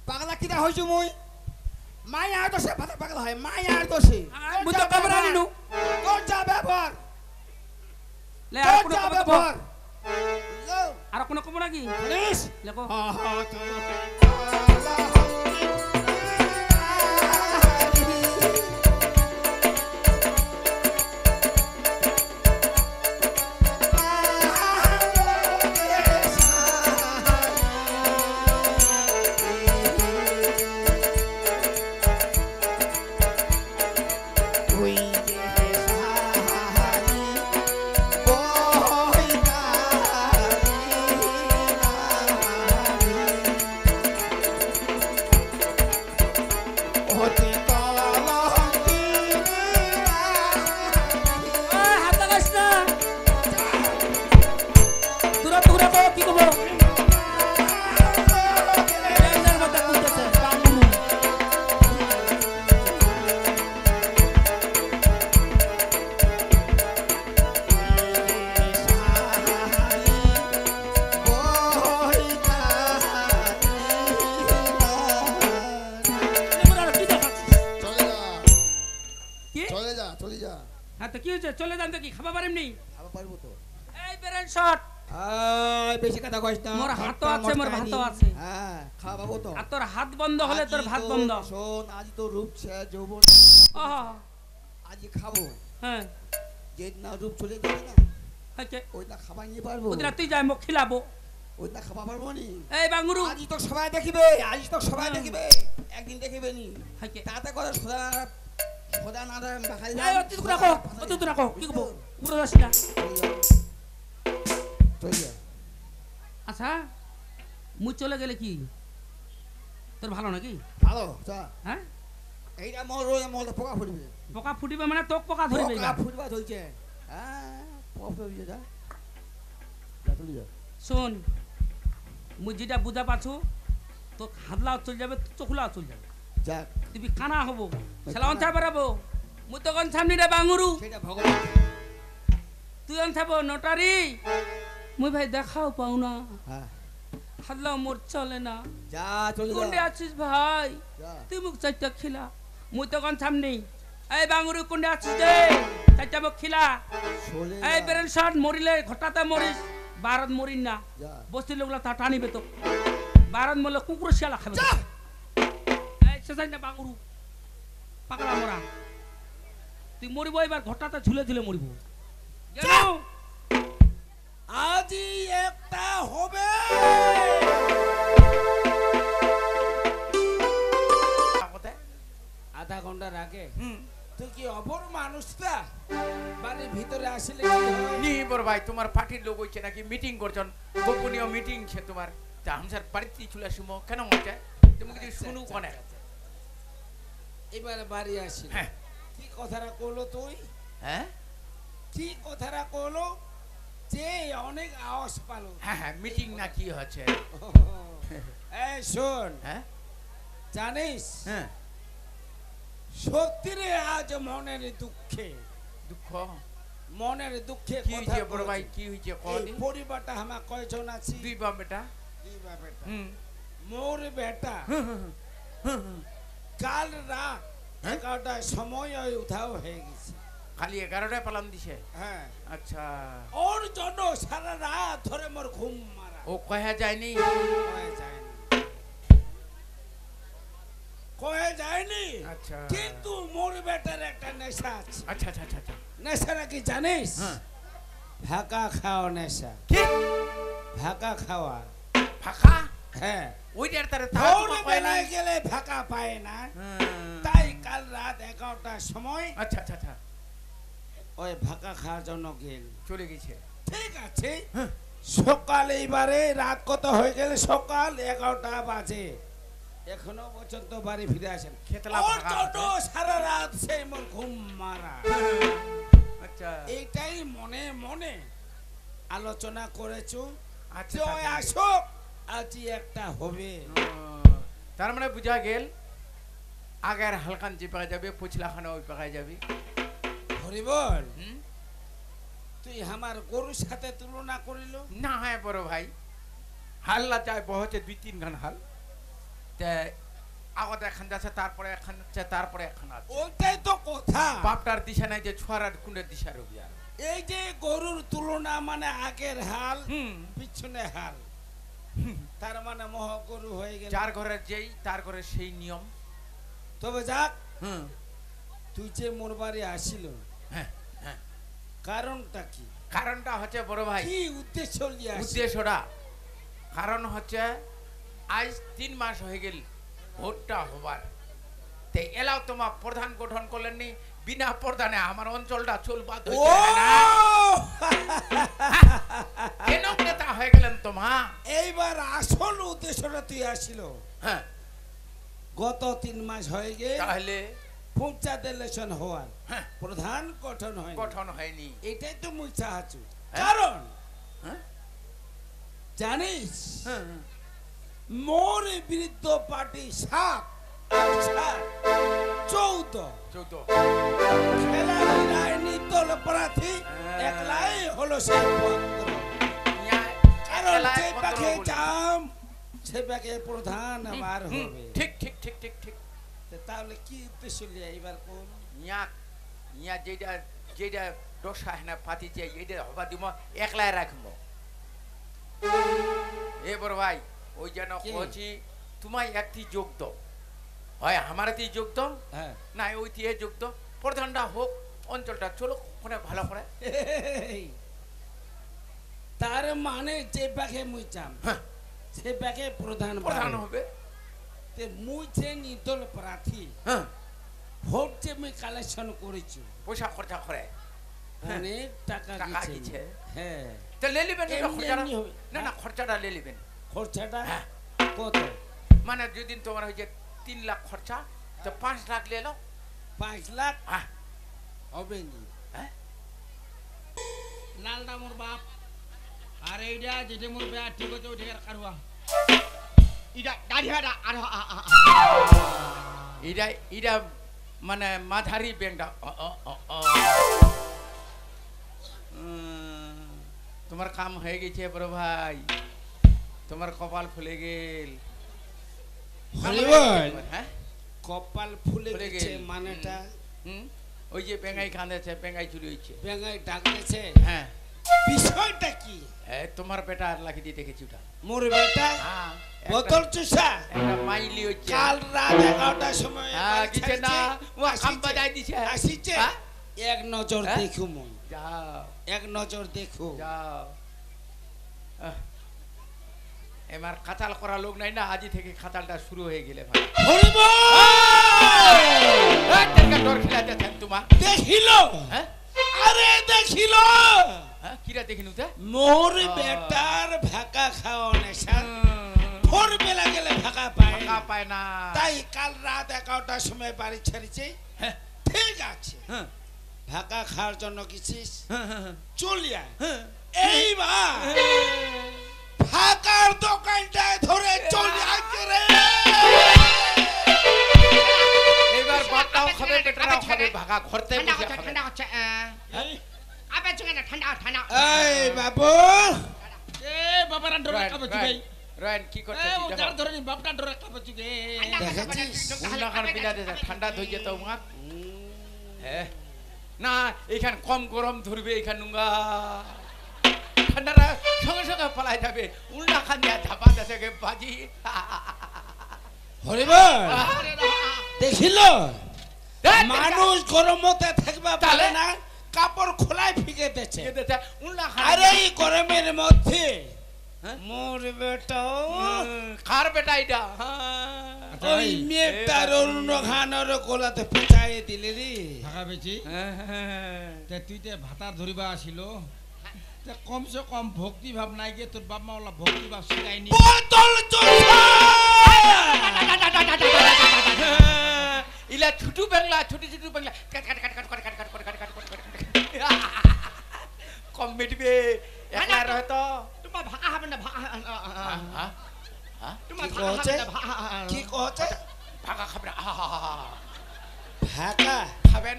পাগলা কিরা হইছু মুই মাই আর দোষে পাগলা হয় মাই আর দোষে মুই তো খবর আনিনু তোর যা ব্যবহার লে আর তোর কোনো যা খবর তো ব্যবহার আর কোনো খবর নাকি শুনিস লেখো হাত লাগাইস না দূরা দূরা তো কি করবো লেন্ডার মধ্যে কুলতেছে বামুরু কি দেখাচ্ছিস কি চলে যা চলে যা হ্যাঁ তো কি হয়েছে চলে যান তো কি খাবার পারিমনি খাবার পারবো তো এই বেরেন শট বেশি কথা কইস না মোর হাতও আছে মোর ভাতও আছে হ্যাঁ খাওয়া পাবো তো আর তোর হাত বন্ধ হলে তোর ভাত বন্ধ শোন আজ তো রূপ যৌবন ওহ আজ খাবো হ্যাঁ যেদিন না রূপ চলে যাবে না ওকে ওই না খাবার নিয়ে পারবো ওদিন তুই যাই মুখ খিলাবো ওই না খাবার পারবো নি এই বাঙ্গুরু আজ তো সবাই দেখিবে আজ তো সবাই দেখিবে একদিন দেখিবে নি হাইকে তাতে করে সদা সদা না দেখাই এই অতি দূর রাখো অতি দূর রাখো কি করবো পুরো যাস না চলে যা আচ্ছা মুই চলে গেলে কি তোর ভালো নাকি ভালো চা হ্যাঁ এইটা মোর মোর পোকা ফুটবে পোকা ফুটিবে মানে তোক পোকা ধরবে পোকা ফুটবা ধরছে হ্যাঁ পোকা ফুটবে যা যা চলে যা শোন মুই যেটা বুঝা পাচ্ছু তো হাতলাও চলে যাবে চোখলাও চলে যাবে যাক তুমি কানা হবো সেলা অঞ্চা বেড়াবো মুই তখন সামনে রে বাঙুরু সেটা ভগবান তুই অঞ্চাবো নটারি মুই ভাই দেখাও পাও না হ্যাঁ হাতলাও মোর চলে না যা চলে কোনটা যা আছিস ভাই যা। তুই মুখ চারটা খিলা মুই তখন সামনে এই বাঙুরু কোনটা আছিস রে চারটা মুখ খিলা চলে এই যা। বেরেন শার্ট মরিলে ঘটাতে মরিস ভারত মরিন না যা। বস্তির লোকলা তা টানিবে তো ভারত মরলে কুকুর শিয়ালা খাবে যা। এই সেসাই না বাঙুরু পাকড়া মরা তুই মরিব এবার ঘটাতে ঝুলে ঝুলে মরিব গেল আজি একটা হবে আধা ঘন্টার আগে তুই কি অপর মানুষটা বাড়ির ভিতরে আসলে কি হয়? নি বড় ভাই তোমার পার্টির লোক হইছে নাকি মিটিং করছেন গোপনীয় মিটিং ছে তোমার তা হামসার বাড়িতে চলে আসিমো কেন হচ্ছে তুমি কিছু শুনু কোনে এবারে বাড়ি আসি হ্যাঁ। কি কথাটা কইলো তুই হ্যাঁ কি কথাটা কইলো যে অনেক আওয়াজ পালো হ্যাঁ হ্যাঁ মিটিং না কি হচ্ছে এই শোন হ্যাঁ জানিস হ্যাঁ সত্যি রে আজ মনের দুঃখে দুঃখ মনের দুঃখে কি কথা হইছে বড় ভাই কইছি। কি হইছে এই কদি পরিবারটা আমার কয়জন আছি দুই বাপ বেটা দুই বাপেরটা। হুম মোর বেটা কাল রাত 11টার সময় ওই উধাও হয়ে গেছে খালি 11টায় পালাম দিছে হ্যাঁ আচ্ছা ওর জন্য সারা রাত ধরে মোর ঘুম মারা ও কয়া যায়নি কয়ে যায়নি কয়ে যায়নি আচ্ছা কিন্তু মোর বেটার একটা নেশা আছে আচ্ছা আচ্ছা আচ্ছা আচ্ছা নেশাটা কি জানিস হ্যাঁ ভাকা খাওয়া নেশা কি ভাকা খাওয়া ফাঁকা হ্যাঁ ওইটার তারে ভোর তার কয় বেলায় নাই গেলে ফাঁকা পায় না হ্যাঁ। তাই কাল রাত 11টার সময় আচ্ছা আচ্ছা আচ্ছা ওই ফাঁকা খাওয়ার জন্য গেল চলে গেছে ঠিক আছে হ্যাঁ। সকাল এইবারে রাত কত হয়ে গেলে সকাল 11টা বাজে এখনো পর্যন্ত বাড়ি ফিরে আসেন খেতলা ওর ফাঁকা জন্য আছে। সারা রাত সেই মোর ঘুম মারা আচ্ছা এইটাই মনে মনে আলোচনা করেছো আচ্ছা, যে ওই আচ্ছা। আসো আজই একটা হবে তার মানে বুঝা গেল আগের হালকান যে পাকা যাবে পুছলা খানা ওই পাকা যাবে হরিবল হুম? তুই আমার গরুর সাথে তুলনা করিল না হ্যাঁ বড় ভাই হাল্লা যায় বহতে 2-3 গান হাল তে আগতে এখন যাচ্ছে তারপরে এখন যাচ্ছে তারপরে এখন আছে ওইটাই তো কথা বাপটার দিশা নাই যে ছড়ার কুণ্ডের দিশা রবি আর এই যে গরুর তুলনা মানে আগের হাল হুম পিছনে হাল তার মানে মহ গরু হয়ে গেল যার ঘরে যেই তার ঘরে সেই নিয়ম তবে যাক হুম তুই যে মোর বাড়ি আসিল হ্যাঁ হ্যাঁ কারণটা কি কারণটা হচ্ছে বড় ভাই কি উদ্দেশ্য নিয়ে আসিল উদ্দেশ্যটা কারণ হচ্ছে আজ 3 মাস হয়ে গেল ভোটটা হবার তে এলাও তোমার প্রধান গঠন করলেন নি বিনা প্রধানে আমার অঞ্চলটা চলবাদ ও হইছে না কেন নেতা হয়ে গেলেন তোমা এইবার আসল উদ্দেশ্যটা তুই আসিল হ্যাঁ গত 3 মাস হয়ে গেল তাহলে পঞ্চায়েত ইলেকশন হওয়ার হ্যাঁ প্রধান গঠন হয় গঠন হয়নি এটাই তো মুই চাহাচ্ছু হ্যাঁ? কারণ হ্যাঁ জানিস হ্যাঁ মোর বিরুদ্ধ পার্টি 7 14 চৌদ্দ খেলাড়ি রাজনীতির প্রার্থী হ্যাঁ। একলাই হলো সেই পত্র কারণ যে পাখে জাম সে পাখে প্রধান আবার হবে ঠিক ঠিক ঠিক ঠিক ঠিক তো তাহলে কি উদ্দেশ্য নিয়ে এবার কোন ইয়া ইয়া যেটা যেটা দশা হেনা পাতি যে এইটা হবা দিব একলাই রাখবো এ বড় ভাই ওই যেন কি? কচি তোমায় একটি যোগ দাও হয় আমারতেই যোগ দাও হ্যাঁ না ওই দিয়ে যোগ দাও প্রধানটা হোক অঞ্চলটা চলো ওখানে ভালো করে এই, তার মানে যে পাখে মুই চাম হ্যাঁ সে পাখে প্রধান প্রধান বাড়ে। হবে তে মুই যে নির্দল প্রার্থী হ্যাঁ ভোট যে মুই কালেকশন করেছি পয়সা খরচা করে হ্যাঁ। অনেক টাকা টাকা গেছে গেছে। হ্যাঁ তো লে লিবেন এটা এমনি খরচাটা এমনি হবে। না না খরচাটা লে লিবেন খরচাটা হ্যাঁ। কত মানে যেদিন তোমার হয়েছে 3 লাখ খরচা তো 5 লাখ লে লো 5 লাখ আর এইটা যেটা মোর বেয়া ঠিক হচ্ছে ওইটা কারুয়া ইডা দাড়ি হাড়া আর ইডা ইডা মানে মাঝারি ব্যাংকটা তোমার কাম হয়ে গেছে বড় ভাই তোমার কপাল ফুলে গেল হরিবল হ্যাঁ কপাল ফুলে ফুলে গেছে গেল। মানেটা হুম ওই যে পেঙ্গাই কাঁদেছে পেঙ্গাই চুরি হচ্ছে বেঙ্গাই ডাকতেছে হ্যাঁ বিষয়টা কি তোমার বেটা আর লাখি দিয়ে দেখেছি ওটা মোর বেটা হ্যাঁ বোতল চুষা একটা মাইলি হচ্ছে কাল রাত 11টার সময় হ্যাঁ বাড়ি গেছে না ছাড়ছে, ও কাম আসিছে, বাজাই দিছে আসিছে হ্যাঁ? এক নজর হ্যাঁ? দেখু মন যাও এক নজর দেখো যাও এবার খাতাল করা লোক নাই না আজই থেকে খাতালটা শুরু হয়ে গেলে ভাই হরিবল ডর খেলাতেছেন তোমার দেখিল হ্যাঁ আরে দেখিল হ্যাঁ কিরা দেখিনু তা মোর বেটার ভাকা খাওয়া নেশা ভোর বেলা গেলে ভাকা পায় টাকা পায় না তাই কাল রাত 11টার সময় বাড়ি ছাড়িছে হ্যাঁ ঠিক আছে হ্যাঁ ভাকা খাওয়ার জন্য গেছিস হ্যাঁ চলিয়া হ্যাঁ এইবার ভাকার দোকানটায় ধরে চলে আসছে রে এবার বাটাও খাবে বেটারাও খাবে ভাগা ঘরতে ঠান্ডা বসে হচ্ছে খাবে ঠান্ডা হচ্ছে আবে চুকে না ঠান্ডা ঠান্ডা এই বাবু এ বাবারা ডরে কাবে চুগাই রয়ন কি করতে এ ও যার ধরে নি বাপটা ডরে কাবে চুগে উল্লাখান বিলাতে ঠান্ডা ধই যেত উমা হ্যাঁ না এখান কম গরম ধরবে এখান নুঙ্গা ঠান্ডাটা সঙ্গে সঙ্গে পালাই যাবে উল্লাখান দিয়া ধাপা দেশে বাজি হরিবল দেখিল মানুষ গরমতে থাকবা পারে না কাপড় খোলায় ফিকে দিচ্ছে উল্লাখান আরে এই গরমের মধ্যে হ্যাঁ? মোর বেটা কার বেটা এটা ওই মেয়েটার অন্য খানোর কোলাতে পেঁচাই দিলে রে ভাগা বেচি হ্যাঁ তে তুই তে ভাতার ধরিবা আসিল তে কমসে কম ভক্তি ভাব নাই গে তোর বাপ মা ওলা ভক্তি ভাব শিখাইনি বোতল চোষা ইলা ছুটু বাংলা ছোট ছোট বাংলা কাট কাট কাট কাট কাট কাট কাট কাট কাট কম মিটবে একলা রহে তো তোমার ভাগা হবে না ভাগা তোমার কি ভাগা কহছে? হবে না কি কহছে ভাগা খাবে না ভাগা খাবেন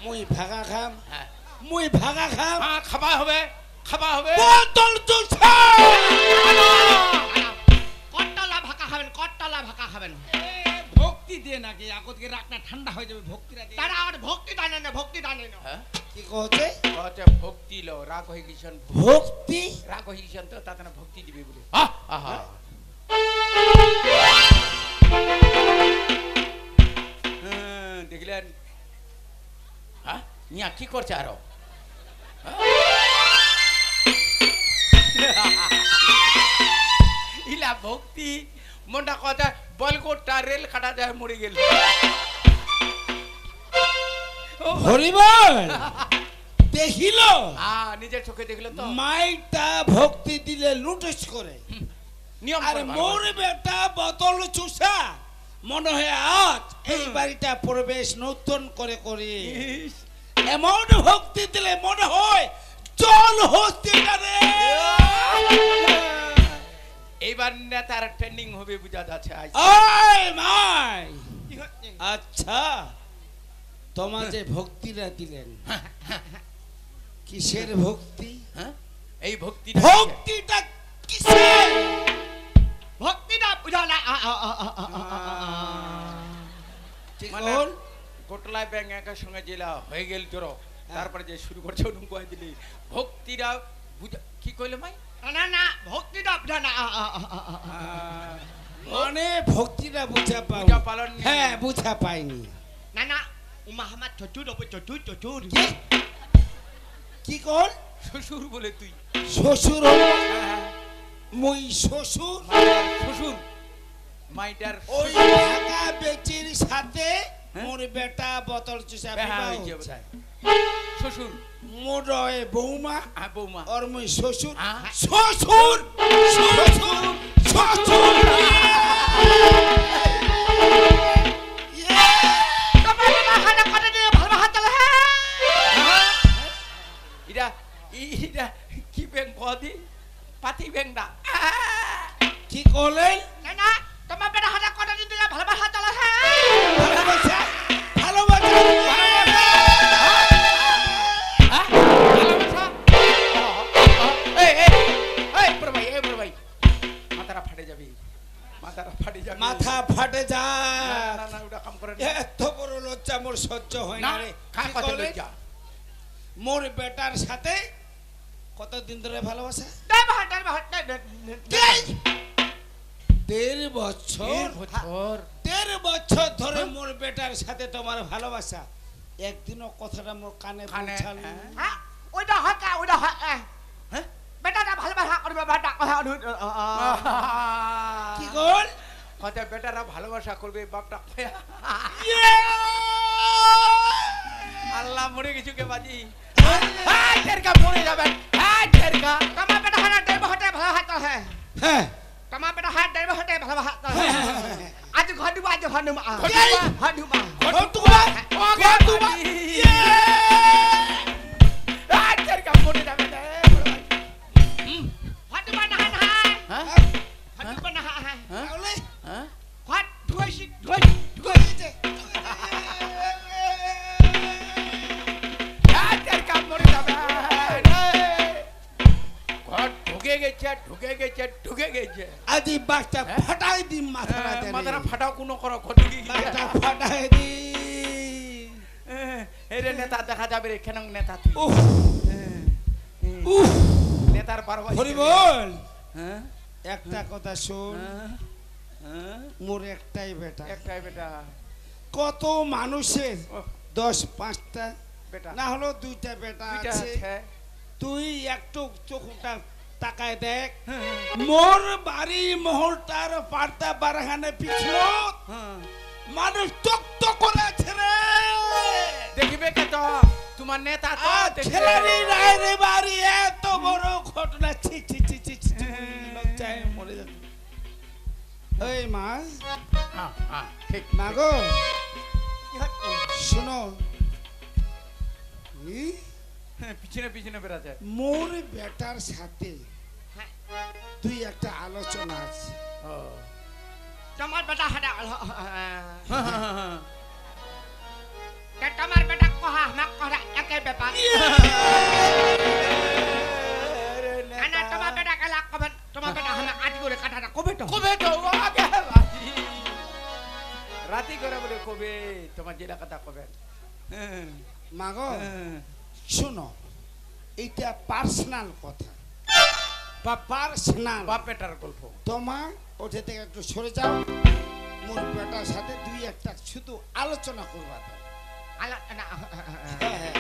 মুই ভাগা খাম হ্যাঁ মুই ভাগা খাম খাবা হবে খাবা হবে বোতল চোষা কট্টলা ভাগা খাবেন কট্টলা ভাগা খাবেন ভক্তি দিয়ে নাকি আগত কে রাখনা ঠান্ডা হয়ে যাবে ভক্তিরা দিয়ে তারা আর ভক্তি দানে না ভক্তি দানে না হ্যাঁ কি কহছে কতে ভক্তি লো রাগ হয়ে গেছেন ভক্তি রাগ হয়ে গেছেন তো তাতে না ভক্তি দিবে বলে আহা দেখলেন হ্যাঁ নিয়া কি করছে আরো ইলা ভক্তি মনটা কথা বলকোটটা রেল কাটা যায় মরে গেল হরিবল দেখিল নিজের চোখে দেখলো তো মাইটা ভক্তি দিলে লুটেস করে নিয়ম আর করে ভালো মোর করে। বেটা বোতল চুষা মনে হয় আজ এই বাড়িটা প্রবেশ নতুন করে করে ইস, এমন ভক্তি দিলে মনে হয় জল হস্তিটা রে এইবার নেতার ট্রেন্ডিং হবে বুঝা যাচ্ছে আজ। ওই মাই আচ্ছা তোমার যে ভক্তিটা দিলেন কিসের ভক্তি হ্যাঁ এই ভক্তি ভক্তিটা কিসের ভক্তিটা বুঝা না ঠিক মানে বল? গোটলায় ব্যাং একের সঙ্গে জেলা হয়ে গেল তোর তারপরে যে শুরু করছে ওরকম কয়ে দিলি ভক্তিরা বুঝা কি কইলে মাই না না ভক্তিটা বুঝা না মানে ভক্তিটা বুঝা পাও বুঝা পালন নি। হ্যাঁ বুঝা পাইনি না না উমাহামাদ চতুর চতুর চতুর কি? কি কর শ্বশুর বলে তুই শ্বশুর হলো? মুই শ্বশুর শ্বশুর মাইটার ওই ঢাকা বেচির সাথে মোর বেটা বোতল চুষা বিবাহ হয়েছে হচ্ছে। শ্বশুর মোর রয়ে বৌমা বৌমা আর মুই শ্বশুর হ্যাঁ। শ্বশুর শ্বশুর শ্বশুর ইরা ইরা কি ব্যাংক কি করলেন? না না তোমার বেটা হাতে কটা দিন দিলে ভালোবাসা চলে হ্যাঁ ভালোবাসা ভালোবাসা হ্যাঁ? ভালোবাসা? এই, এই, এই, বড় ভাই, এই বড় ভাই। মাথাটা ফাটে যাবে। মাথাটা ফাটে যাবে। মাথা ফাটে না, যায়। না, না, ওটা কাম করে না। এত বড় লজ্জা মোর সহ্য হয় না, না রে। কার কি কথা করলেন? লজ্জা? মোর বেটার সাথে কতদিন ধরে ভালোবাসা? দেব হাতে 1.5 বছর। 1 বছর। 1.5 বছর ধরে মোর বেটার সাথে তোমার ভালোবাসা, একদিনও কথাটা মোর কানে কানে, পৌঁছাল না। হ্যাঁ। হ্যাঁ ওইটা হাতে ওইটা হাতে হ্যাঁ? বেটাটা ভালোবাসা করবে বেটা কথা কি কর? কথা বেটারা ভালোবাসা করবে বাপটা খয়া। আল্লাহ মরে কিছু কে বাজি। হ্যাঁ, টেরকা মরে যাবেন। হ্যাঁ, টেরকা। তোমার বেটা হাতে দেব হাতে ভালোবাসা চলে হ্যাঁ তোমার বেটা হাতে দেব হাতে ভালোবাসা চলে আজ ঘর দুবা আজ ঘর দুবা ঘর দুবা ঘটুয়া ও গে তুমি। হ্যাঁ, টেরকা মরে যাবেন। ঘর দুবা না না হ্যাঁ? ঘর দুবা না হ্যাঁ? তাহলে হ্যাঁ? ঘর ধুইছি ধুই হ্যাঁ, টেরকা মরে যাবেন। ঘর ঢুকে গেছে, ঢুকে গেছে, ঢুকে গেছে। আজি বাচ্চা ফাটাই দি মাথাটা হ্যাঁ, দেনে। মাথাটা ফাটাও কোনো করো ঘর ঢুকে বাচ্চা গেছে। ফাটাই দি। এরে নেতা দেখা যাবে রে কেন নেতা তুই? উফ উফ নেতার পারবা হরি বল। হ্যাঁ? একটা কথা শোন, হ্যাঁ? হ্যাঁ? মোর একটাই বেটা। একটাই বেটা। কত মানুষের ওহ, 10-5টা বেটা না হলো 2টা বেটা দুইটা আছে। আছে। তুই একটু চোখটা তাকায় দেখ, হ্যাঁ, মোর বাড়ি মহলটার পার্তা বারহানে পিছলো হ্যাঁ। মানুষ টক টক করে আছে রে। দেখিবে কে তো তোমার নেতা তো আর দেখিবে। ছেলেরই নাই রে বাড়ি, এত বড় ঘটনা। ছি ছি ছি ছি ছি, লজ্জায় মরে যাচ্ছে। এই মা, হ্যাঁ, হ্যাঁ, ঠিক মা গো শোনো, হ্যাঁ, পিছনে পিছনে বেড়াচ্ছে। মোর বেটার সাথে তুই একটা আলোচনা আছে। ও, তোমার বেটা হাতে হ্যাঁ, হ্যাঁ, হ্যাঁ। তোমার বেটা কহা আমাক করা একে ব্যাপার আরে আনা নেতা। তোমার বেটা কালা কবেন তোমার বেটা আমাক আদি করে কাটাটা কবে তো কবে তো আগে বাজি। রাতি করে বলে কবে তোমার জেলা কথা কবে। হ্যাঁ, মা গো হ্যাঁ। শোনো, এইটা পার্সোনাল কথা বা পার্সোনাল। বাপ বেটার গল্প। তোমা ওঠে থেকে একটু সরে যাও, মোর বেটার সাথে দুই একটা শুধু আলোচনা করবা দাও। আলা না হ্যাঁ, হ্যাঁ।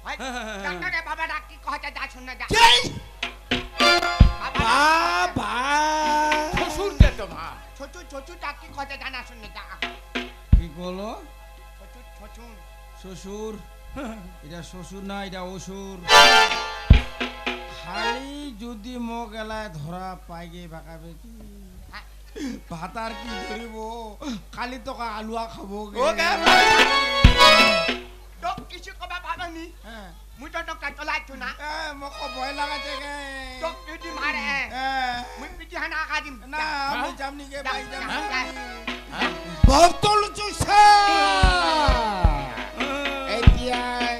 ভাই ডাক্তারে বাবা ডাক্তি কহতে যা শুন না যা কি? বাবা বাবা শ্বশুর দে তোমার। ছোট ছোট ডাক্তি কহতে জানা শুন না যা কি বলো? ছোট ছোট শ্বশুর? এটা শ্বশুর না, এটা অসুর। খালি যদি মোক এলায় ধরা পাই গে বাঁকাবে কি ভাতার কি ধরিব, খালি টকা আলুয়া খাবো গে। ও গে ডক কিছু কবা ভাবনি হ্যাঁ। মুই তো ডক্টর চলাইছো না মোক ভয় লাগাছে গে। ডক যদি মারে মুই পিটি হানা কাদিম না আমি যামনি গে ভাই, যামনি। বোতল চুষা এতিয়াই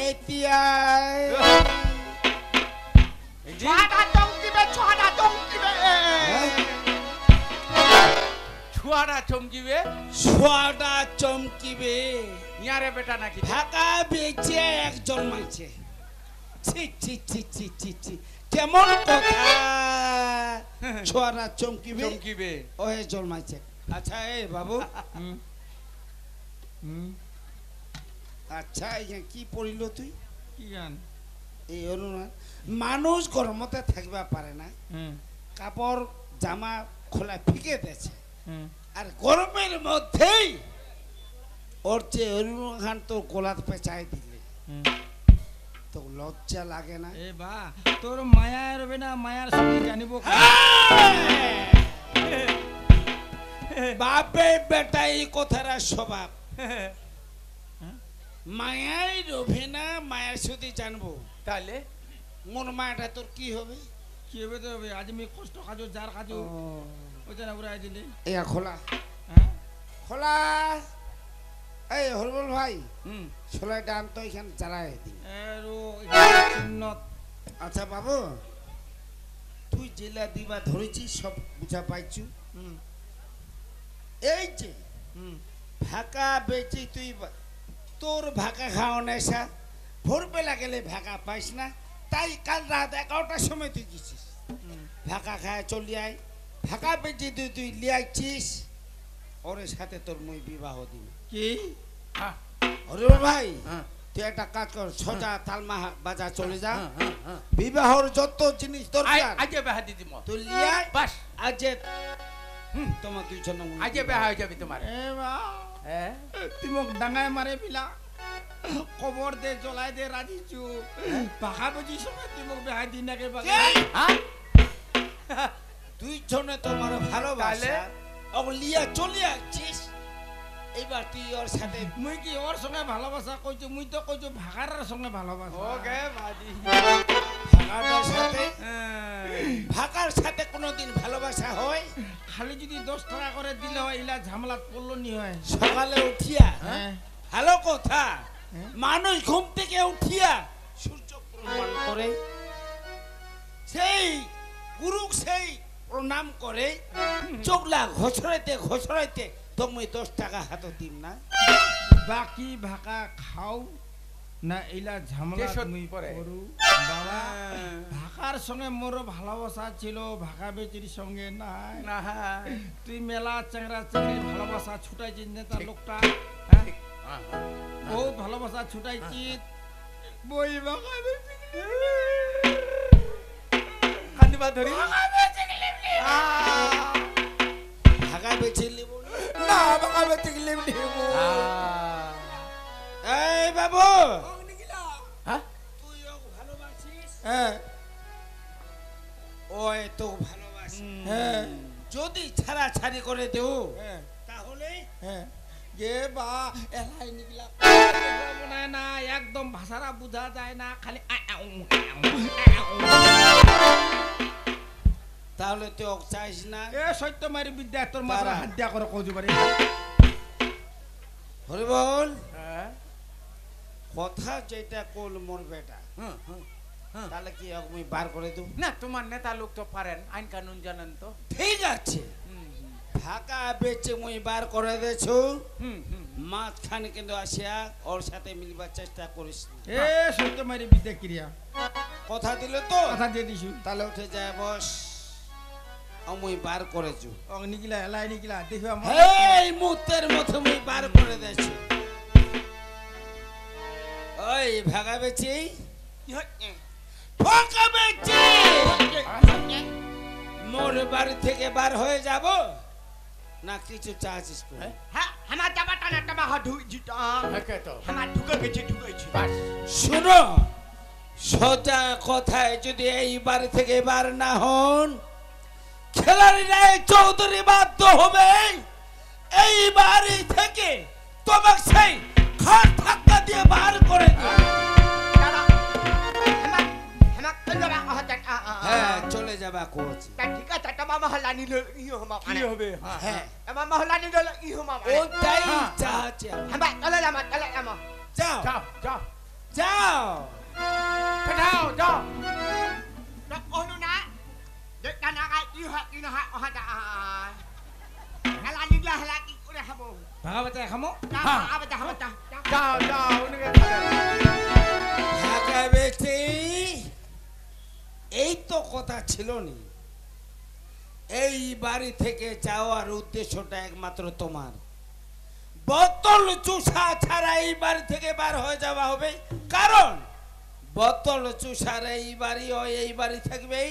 এতিয়াই ছড়া টং দিবে ছড়া টং দিবে ছুয়ারা চমকিবে। সোয়াটা চমকিবে। ইয়ারে বেটা নাকি? ঢাকা বেচে একজন মাইছে। ছি ছি ছি ছি ছি ছি, কেমন কথা। ছোয়ারা চমকিবে চমকিবে। ওহে জন্মাইছে। আচ্ছা এই বাবু, আচ্ছা এই কি পড়িল তুই? কি গান? এই অনুমান মানুষ গরমতে থাকবা পারে না, কাপড় জামা খোলা ফিকে দিয়েছে, আর গরমের মধ্যেই ওর যে অনুখান তোর গোলাত পেঁচাই দিলে তো লজ্জা লাগে না? এ বা তোর মায়া রবে না, মায়ার সঙ্গে জানিব। বাপে বেটা এই কথার স্বভাব। মায়াই রবে না, মায়ের শুধু জানবো। তাহলে মোর মায়াটা তোর কি হবে? কি হবে তো হবে আজ আমি কষ্ট খাজো যার খাজো ওইটা না উড়াই দিলে এয়া খোলা হ্যাঁ খোলা এই হরবল ভাই হুম ছোলা ডান তো এখানে চালাই দিই এরো চিহ্নত আচ্ছা বাবু তুই জেলা দিবা ধরেছিস সব বুঝা পাইছু হুম এই যে হুম ভাকা বেচি তুই তোর ভাকা খাওয়া নেশা ভোরবেলা গেলে ভাকা পাইস না তাই কাল রাত 11টার সময় তুই গেছিস ভাকা খায় চলি আয় ভাকা বেচি তুই লিয়াইছিস ওর সাথে তোর মুই বিবাহ দিবি কি হ্যাঁ ওরে ভাই হ্যাঁ তুই একটা কাজ কর সোজা তালমা বাজার চলে যা হ্যাঁ বিবাহর যত জিনিস দরকার আজে বেহা দিদি মো তুই লিয়াই বাস আজ তোমার দুইজন আজে বেহা হয়ে যাবে তোমার এ বা হ্যাঁ তুই মোক ডাঙায় মারে পিলা খবর দে জ্বলাই দে রাজিছু পাখা বুঝি সময় তুই মোক বেহাই দিন আগে হ্যাঁ দুইজনে তোমার ভালোবাসা ও লিয়া চলে আসছিস এইবার তুই ওর সাথে মুই কি ওর সঙ্গে ভালোবাসা কইছো মুই তো কইছো ভাগারের সঙ্গে ভালোবাসা ওকে বাজি ভাগার সাথে ভাগার সাথে কোনোদিন ভালোবাসা হয় খালি যদি 10 টাকা করে দিলে হয় ইলা ঝামেলা পড়লো নি হয় সকালে উঠিয়া হ্যাঁ ভালো কথা হ্যাঁ? মানুষ ঘুম থেকে উঠিয়া সূর্য প্রণাম করে সেই গুরু সেই প্রণাম করে চোখলা ঘষড়াইতে তুমি 10 টাকা হাতে দিম না বাকি ভাকা খাও না ইলা ঝামেলা কেশর তুমি পরে। করু বাবা ভাকার সঙ্গে মোর ভালোবাসা ছিল ভাকা বেচির সঙ্গে নাই না তুই মেলা চেংরা চেংড়ির ভালোবাসা ছুটাইছিস নেতা ঠিক। লোকটা হ্যাঁ হ্যাঁ বহুত ভালোবাসা ছুটাইছিস বই ভাকা কান্দিবা ধরি ভাগা বেছে নিব না ভাকা বেচে গেলে এই বাবু হ্যাঁ তুই ওকে ভালোবাসিস হ্যাঁ ওই তো ভালোবাসি হ্যাঁ যদি ছাড়াছাড়ি করে দেও হ্যাঁ তাহলে হ্যাঁ গে বা এলাই নিগলা মনে না একদম ভাষারা বোঝা যায় না খালি তাহলে তুই ওকে চাইস না এ সত্যমারি বিদ্যা তোর মাথা তারা। হাদ্যা করে কইতে পারি হরি বল হ্যাঁ কথা যেটা কল মোর বেটা তাহলে কি ওকে আমি বার করে দেব না তোমার নেতা লোক তো পারেন আইন কানুন জানেন তো ঠিক আছে ফাঁকা বেচে মুই বার করে দেছো মাঝখানে কিন্তু আসিয়া ওর সাথে মিলবার চেষ্টা করিস না। এ সত্যমারি বিদ্যা ক্রিয়া কথা দিল তো কথা দিয়ে দিছু তাহলে উঠে যায় বস আমি বার করেছো ও নিগলা এলাই নিগলা দেখবা এই মুহূর্তের মধ্যে মুই বার করে দেছো ওই ভাগা বেচি ফাঁকা বেচি মোর বাড়ি থেকে বার হয়ে যাব না কিছু চাচ্ছিস তো হ্যাঁ আমার জামাটা না টামা ঢুক জিতা একে তো আমার ঢুকে গেছি বাস শুনো সোজা কথায় যদি এই বাড়ি থেকে বার না হন খেলাড়িরা চৌধুরী বাধ্য হবে এই বাড়ি থেকে তোমাকে সেই খাট ধাক্কা দিয়ে বার করে দেবে। হ্যাঁ চলে যাবা কোচ ঠিক আছে টামা মহল্লা নিল ইহমা কি হবে হ্যাঁ টামা মহল্লা নিল ইহমা ওটাই চাচ্ছে হামা চলে যামা যাও যাও যাও যাও যাও যাও Đó ôn nó để ta na ai yêu hạt đi nó hạt hạt à hala đi la hala đi udah habo ভাগা বেচা খামো ta apa ta apa ta যাও যাও উনিকে ঢাকা বেচে এই তো কথা ছিল নি এই বাড়ি থেকে যাওয়ার উদ্দেশ্যটা একমাত্র তোমার বোতল চুষা ছাড়া এই বাড়ি থেকে বার হয়ে যাওয়া হবে কারণ বোতল চুষার এই বাড়ি ও এই বাড়ি থাকবেই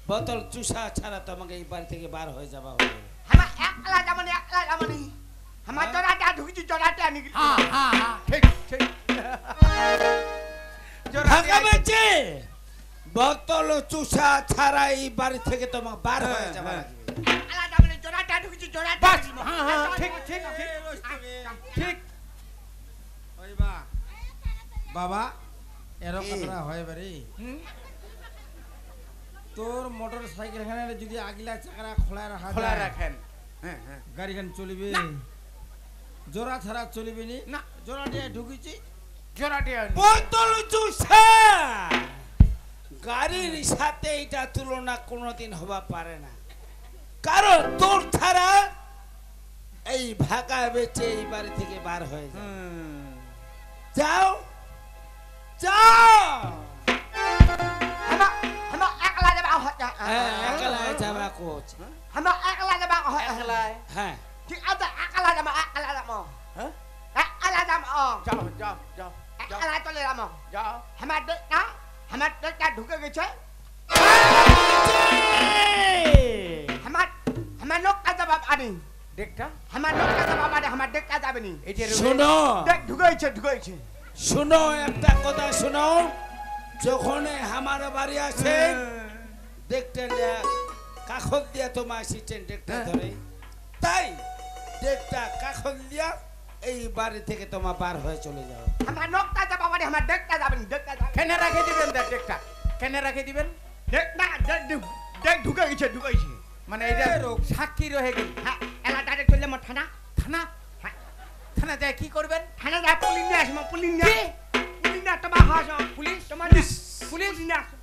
বোতল চুষা ছাড়া তোমাকে এই বাড়ি থেকে বার হয়ে যাওয়া হবে hama ekla zaman ni hama jora ta dhuki jora ta ni হ্যাঁ হ্যাঁ হ্যাঁ ঠিক ঠিক ঢাকা বেচে বোতল চুষা ছাড়া এই বাড়ি থেকে তোমাকে বার হয়ে যাওয়া লাগবে ala zaman jora ta dhuki jora ta বাস হ্যাঁ হ্যাঁ ঠিক ঠিক ঠিক ওই বা বাবা এরকম কথা হয় বারে তো তোর মোটর সাইকেল খানে যদি আগিলা চাকা খোলা রাখা খোলা যায়, রাখেন। হ্যাঁ হ্যাঁ গাড়ি খান চলিবে জোড়া ছাড়া চলিবে নি না জোড়া দিয়ে ঢুকিছি জোড়াটি বোতল চুষা গাড়ির সাথে এটা তুলনা কোনোদিন হবা পারে না, কারণ তোর ছাড়া এই ভাগা বেচে এই বাড়ি থেকে বার হয়ে যায়। যাও যাও, হামা হামা একলা যাবা একলা যাবা কোচ। হামা একলা যাবা একলাই হ্যাঁ ঠিক আছে একলা যাবা একলা যাবা হ্যাঁ একলা যাবা যাও যাও যাও একলা চলে যাবা যাও আমার দেখটা ঢুকে গেছে আমার লোকটা যাবা আনি দেখটা আমার লোকটা যাবা আনি আমার দেখটা যাবে নি এইটা শোনো দেখ ঢুকেছে শোনো একটা কথা শোনো, যখন আমার বাড়ি আসে দেখতে কাখল দিয়া তোমার আসিছেন দেখটা ধরে, তাই দেখটা কাখল দিয়া এই বাড়ি থেকে তোমার বার হয়ে চলে যাও। আমার লোকটা যাবা আনি আমার দেখটা যাবে নি দেখটা যাবে কেন রাখে দিবেন দেখটা কেন রাখে দিবেন দেখ না দেখ ঢুকে গেছে মানে এটা সাক্ষী রয়ে গেল হ্যাঁ এলাকাতে চলে আমার থানা থানা থানা যায় কি করবেন থানা যা পুলিশ নিয়ে আসবো পুলিশ নিয়ে তোমার হাস পুলিশ তোমার পুলিশ নিয়ে আসবো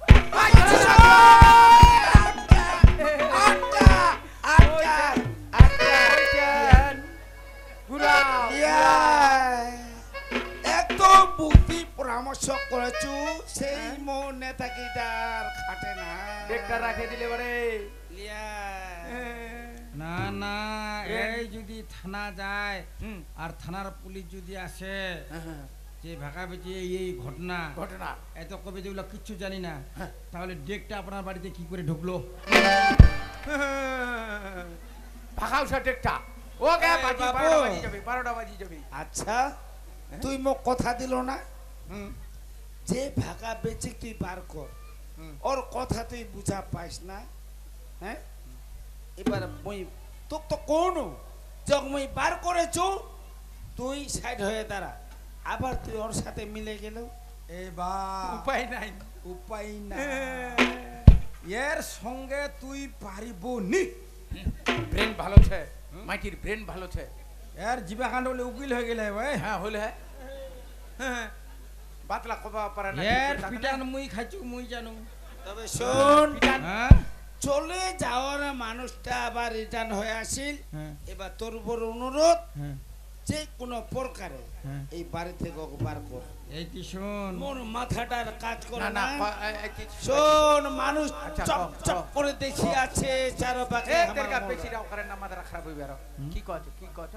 এত বুদ্ধি পরামর্শ করেছু সেই মন নেতাগিটার খাটে না, দেখটা রাখে দিলে বারে না না এই যদি থানা যায় আর থানার পুলিশ যদি আসে যে ভাগা বেঁচে এই ঘটনা ঘটনা এত কবে যেগুলো কিচ্ছু জানি না, তাহলে ডেকটা আপনার বাড়িতে কি করে ঢুকলো? ভাগাও সা দেখটা ও গে বাজি 12টা বাজি যাবে 12টা বাজি যাবে আচ্ছা তুই মোক কথা দিল না যে ভাগা বেচে তুই বার কর, ওর কথা তুই বুঝা পাইস না, হ্যাঁ এবার মই তোক তো কোন যখন মই বার করেছো তুই সাইড হয়ে দাঁড়া, আবার তুই ওর সাথে মিলে গেল এবার উপায় নাই উপায় না, এর সঙ্গে তুই পারিব নি। ব্রেন ভালো আছে মাইটির ব্রেন ভালো আছে এর জিবা কাণ্ড বলে উকিল হয়ে গেলে ভাই, হ্যাঁ হলে হ্যাঁ বাতলা কবা পারে না এর পিটান মুই খাইছু মুই জানু। তবে শোন হ্যাঁ চলে যাওয়ার মানুষটা আবার রিটার্ন হয়ে আসিল, হ্যাঁ এবার তোর উপর অনুরোধ হ্যাঁ যে কোনো প্রকারে হ্যাঁ। এই বাড়ি থেকে ওকে বার কর, এই কি শোন মোর মাথাটার কাজ করে না না না। শোন মানুষ আচ্ছা, চপ কও, চপ কও। করে দেখি আছে চারপাশে এ আমার তেরকা মহল। পেছিরাও করে না মাথা খারাপ হইবে আর কি কছ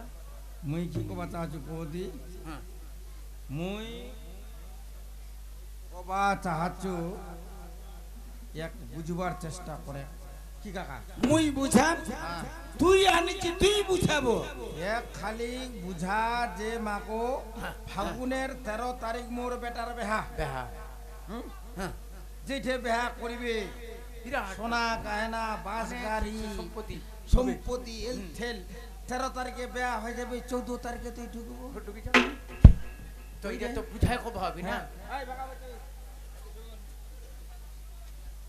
মুই কি কবা চাহছু কদি হ্যাঁ মুই কবা চাহছু এক বুঝবার চেষ্টা করে কি কাকা মুই বুঝাম তুই আনিছি তুই বুঝাবো, এক খালি বুঝা যে মাকো ফাগুনের 13 তারিখ মোর বেটার বেহা বেহা হ্যাঁ যেঠে বেহা করিবে বিরাট সোনা গয়না বাস গাড়ি সম্পত্তি সম্পত্তি এলথেল 13 তারিখে বেহা হয়ে যাবে 14 তারিখে তুই ঢুকবো ঢুকি যা তো এটা তো বুঝাই কব হবে না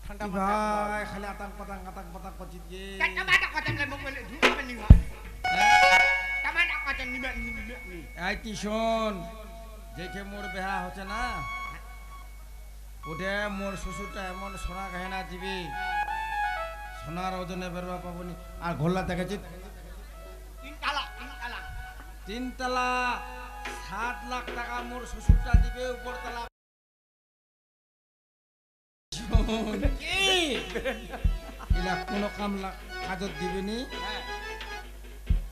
ঠান্ডা ভাই খালি আতাং পাতাং কচিত গে আই কি শোন যেঠে মোর বেহা হচ্ছে না ওঠে মোর শ্বশুরটা এমন সোনা গহনা দিবি সোনার ওজনে বেরবা পাবনি আর ঘোল্লা দেখেছি 3 তলা 7 লাখ টাকা মোর শ্বশুরটা দিবে উপর তলা ইলা কোনো কাজত দিবিনি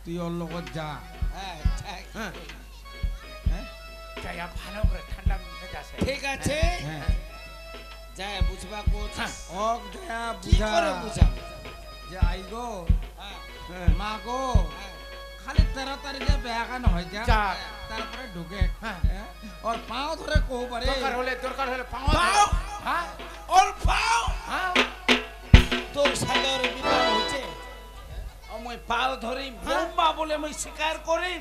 তুই ওর লগত যা হ্যাঁ, ঠিক। হ্যাঁ হ্যাঁ যাইয়া ভালো করে ঠান্ডা মেজাজ আছে ঠিক আছে হ্যাঁ যাই বুঝবা কোচ ওক দেয়া কি বুঝা করে বুঝাম, যে আই গো হ্যাঁ, মা গো হ্যাঁ। খালি 13 তারিখে বেয়া গান হয়ে যা যা। তারপরে ঢুকে হ্যাঁ। হ্যাঁ ওর পাও ধরে কো পারে দরকার হলে পাও পাও। হ্যাঁ ওর পাও হ্যাঁ তোর সাগর বিবাহ হচ্ছে আমি পাও ধরি বোম্বা বলে আমি স্বীকার করি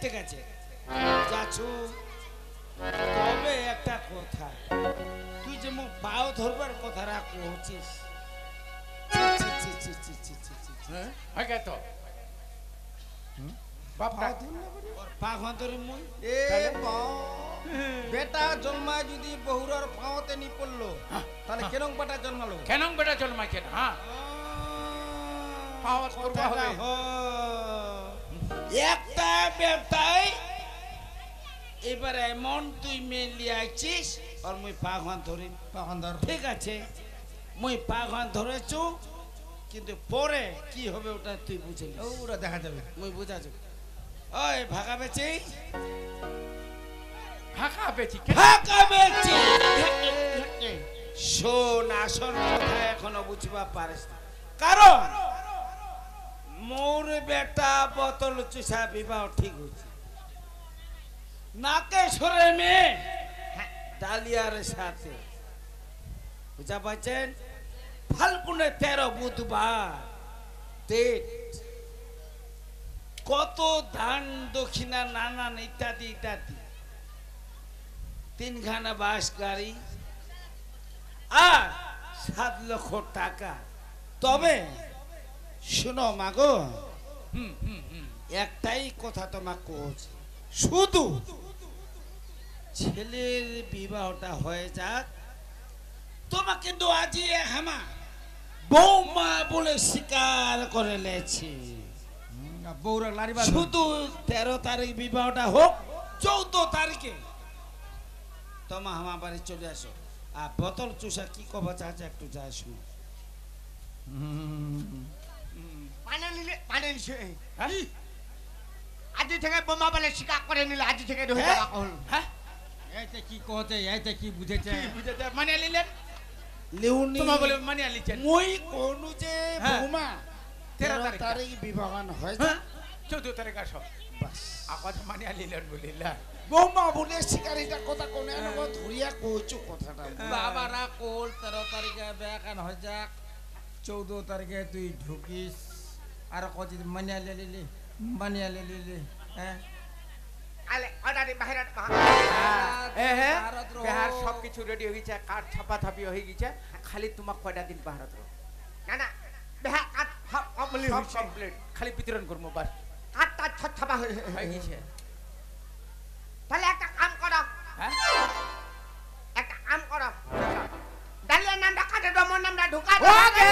ঠিক আছে যাচ্ছু তবে একটা কথা তুই যে যে মো পাও ধরবার কথাটা কইছিস হ্যাঁ আগে তো বাপটা পাখন ধরে মই এ বেটা জন্মায় যদি বহুরার পাওতে নি পড়লো তাহলে কেরম বেটা জন্মালো কেন বেটা জন্মাইছে না হ্যাঁ পাওয়াত করবা হবে একটা বেটাই এবারে এমন তুই মেলিয়াছিস আর মুই পাখন ধরি পাখন ধর ঠিক আছে মুই পাখন ধরেছু কিন্তু পরে কি হবে ওটা তুই বুঝে নিস। ওরা দেখা যাবে মুই বুঝাছু ওই ভাগা বেচি ফাঁকা বেচি ফাঁকা বেচি শোন আসল কথা এখনো বুঝবা পারিস না। কারণ মোর বেটা বোতল চুষা বিবাহ ঠিক হয়েছে নাকেশ্বরে মেয়ে ডালিয়ার সাথে বুঝা পাচ্ছেন ফাল্গুনে 13 বুধবার ডেট কত দান দক্ষিণা নানান ইত্যাদি ইত্যাদি 3খানা বাস গাড়ি আর 7 লক্ষ টাকা। তবে শুনো মাগো একটাই কথা তোমাকে কইছি শুধু ছেলের বিবাহটা হয়ে যাক তোমাকে কিন্তু আজি হামা বৌমা বলে স্বীকার করে লেছি বউরা লারি বাজ শুধু 13 তারিখ বিবাহটা হোক 14 তারিখে তোমা আমার বাড়ি চলে আসো আর বোতল চুষা কি কবা চাচা একটু যায় শুনো পানে নিছে আজি থেকে বোমা বলে স্বীকার করে নিলে আজি থেকে ধরে যাবা কল হ্যাঁ এইতে কি কহতে এইতে কি বুঝেছে কি বুঝাতে মানে লিলেন লিউনি তোমা বলে মানে লিছেন মই কোনু যে হ্যাঁ। বৌমা 13 তারিখ বিবাহন হয় হ্যাঁ 14 তারিখ আসো বাস কথা মানে লিলেন বলিলা বৌমা বলে শিকারিটা কথা কোনে আনব ধরিয়া কইছো কথাটা বাবারা কোল 13 তারিখে বেকান হয়ে যাক 14 তারিখে তুই ঢুকিস আর কত মানিয়া লিলি হ্যাঁ আলে অর্ডারে বাইরে বেহার সব কিছু রেডি হয়ে গেছে কাঠ ছাপা ছাপি হয়ে গেছে খালি তোমাক কয়টা দিন বাহারত না না বেহা কাট কমলি সব হইছে কমপ্লিট খালি বিতরণ করবো বাস কাটটা ছছবা হয়ে হয়ে গেছে তাহলে একটা কাম করো হ্যাঁ একটা কাম করো ডালিয়ার নামটা কাটে দাও মোর নামটা ঢুকা ওকে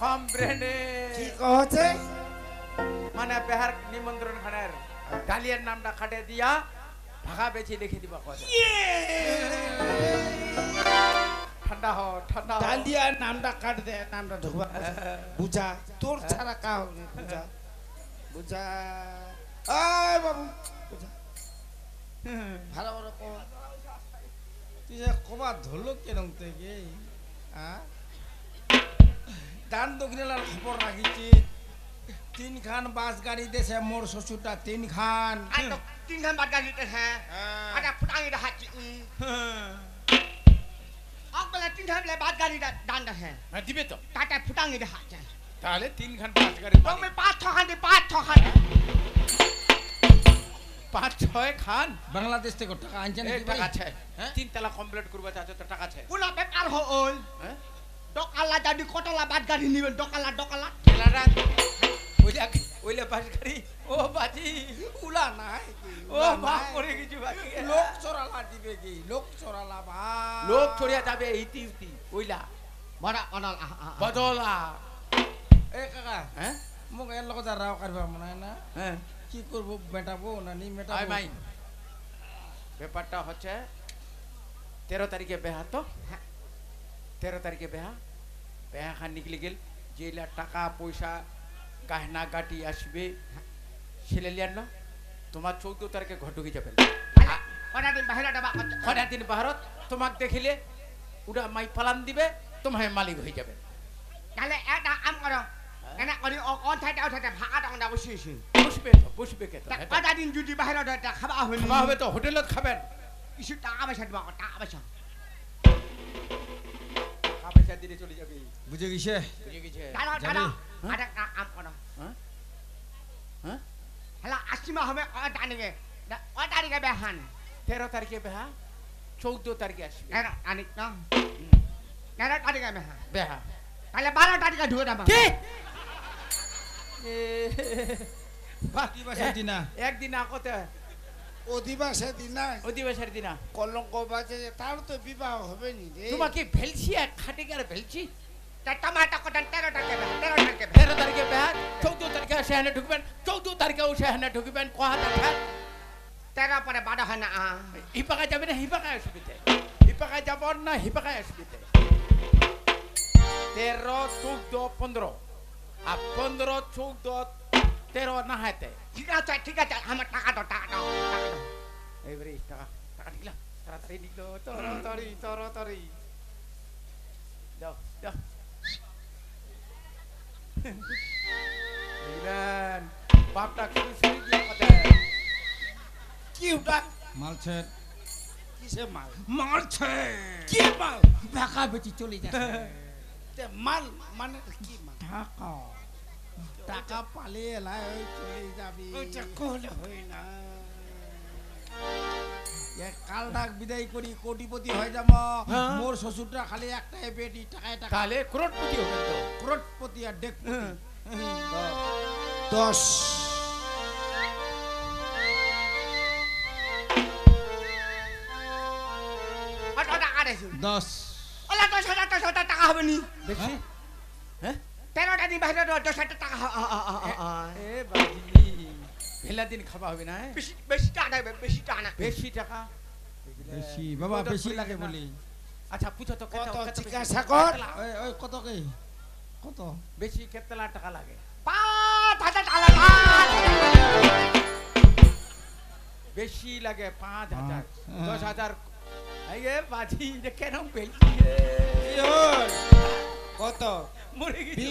কম ব্রেনে কি কহছে মানে বেহার নিমন্ত্রণ খানের ডালিয়ার নামটা খাটে দিয়া ভাগা বেচি লিখে দিবা কথা ঠান্ডা হ ঠান্ডা হ। ডালিয়া নামটা কাট দে নামটা ঢুকবা বুঝা তোর ছাড়া কা হবে বুঝা বুঝা আয় বাবু বুঝা ভালো ভালো কো তুই যে কবা ধরলো কেরম থেকে হ্যাঁ দান দক্ষিণার খবর রাখিছি 3খান বাস গাড়ি দেশে মোর শ্বশুরটা 3খান আই তো তিন খান বাদ গাড়িতে হ্যাঁ আটা ফুটাঙ্গি হাঁচি অকলে তিন খান বাদ গাড়িটা দান্ডা হ্যাঁ হ্যাঁ দিবে তো টাটা ফুটাঙ্গি হাঁচি তাহলে 3 খান 5 গাড়ি তুমি 5-6 খান 5-6 খান 5-6 খান বাংলাদেশ থেকে টাকা আনছে এই নাকি টাকা ভাই? আছে হ্যাঁ? 3 তালা কমপ্লিট করবা চাচা তো টাকা আছে কোন বেকার হল হ্যাঁ ডকালা যদি কতলা বাদ গাড়ি নিবেন ডকালা খেলাটা ওইলা বাস গাড়ি ও বাজি উলা নাই ও বাপ করে কিছু বাকি লোক চোরালা দিবে কি লোক চোরালা ভাই লোক ছড়িয়া যাবে ইতি ইতি ওইলা বড় অনল বদলা এ কাকা হ্যাঁ মোক এর লগত আর রাও কারবা মনে হয় না হ্যাঁ কি করব মেটাবো না নি আই মেটাবো মাই ব্যাপারটা হচ্ছে 13 তারিখে বেহা তো 13 তারিখে বেহা খান নিকলে গেল যেলা টাকা পয়সা গহনা গাটি আসবে ছেলে লিয়ান না তোমার 14 তারিখে ঘর ঢুকে যাবে কটা দিন বাইরে ডাবা কটা দিন ভারত তোমাকে দেখিলে ওটা মাই পালান দিবে তোমার মালিক হয়ে যাবে তাহলে এটা কাম করো এনা করি অন থাইতে উঠাতে ভাগা টাকা বসিয়েছি বসবে কে তো কটা দিন যদি বাইরে ডাটা খাবা হইনি খাওয়া হবে তো হোটেলত খাবেন কিছু টাকা পয়সা দিবা টাকা পয়সা টাকা পয়সা দিলে চলে যাবে বুঝে গেছে বুঝে গেছে দাঁড়াও আটা কাম করো হ্যাঁ হ্যাঁ হ্যাঁ আসিমা হবে কটা নিগে কটা নিগে বেহান 13 তারিখে বেহা 14 তারিখে আসবে কেন তারিখ না কেন তারিখ আমি হ্যাঁ বেহা তাহলে 12 তারিখে ঢুকে যাবো কি দিবাসের দিনা একদিন আকতে অধিবাসে দিনা অধিবেশের দিনা কলঙ্ক বাজে তার তো বিবাহ হবে নি রে তোমাকে ভেলছি এক খাটে গেলে ভেলছি টমাটো কটন 13 টাকা 13 টাকা 13 তারিখে বেহা 14 তারিখে সেখানে ঢুকবেন 14 তারিখে সেখানে ঢুকবেন কোহাটা ঠাক 13 পরে 12 হয় না হিপাকা যাবে না হিপাকায় অসুবিধে হিপাকা যাব না হিপাকায় অসুবিধে 13 14 15 আর 15 14 13 না হাতে ঠিক আছে আমার টাকা দাও এবারে টাকা টাকা দিলাম তাড়াতাড়ি দিল তরতরি দাও দাও দিলেন বাপটা শুরু শুরু দিয়ে কথা কি ওটা মালছের কিসে মাল মালছে কি মাল ঢাকা বেচি চলে যাচ্ছে তে মাল মানে কি মাল টাকা টাকা পালে এলাই ওই চলে যাবি ওইটা কহলে হয় না কাল ডাক বিদায় করি কোটিপতি হয়ে যাব হ্যাঁ। মোর শ্বশুরটা খালি একটাই বেটি টাকায় টাকা তাহলে ক্রোড়পতি হবেন তো ক্রোটপতি আর ডেকপতি 10 কত টাকা দেছো 10 ওলা 10,000 টাকা হবে নি বেশি হ্যাঁ 13টা দিন বাইরে 10,000 টাকা এ বাজি ভেলা দিন খাওয়া হবে না বেশি টাকা দেবে বেশি টাকা না বেশি টাকা বেশি বাবা বেশি লাগে বলি আচ্ছা পুছো তো কত কত জিজ্ঞাসা কর ওই ওই কত কে কত বেশি কেতলা টাকা লাগে 5,000 টাকা লাগে বেশি লাগে 5,000 পাঁচ, 10,000 এই এ বাজি এটা কেন বেশি রে কি হল কত মরে গেছি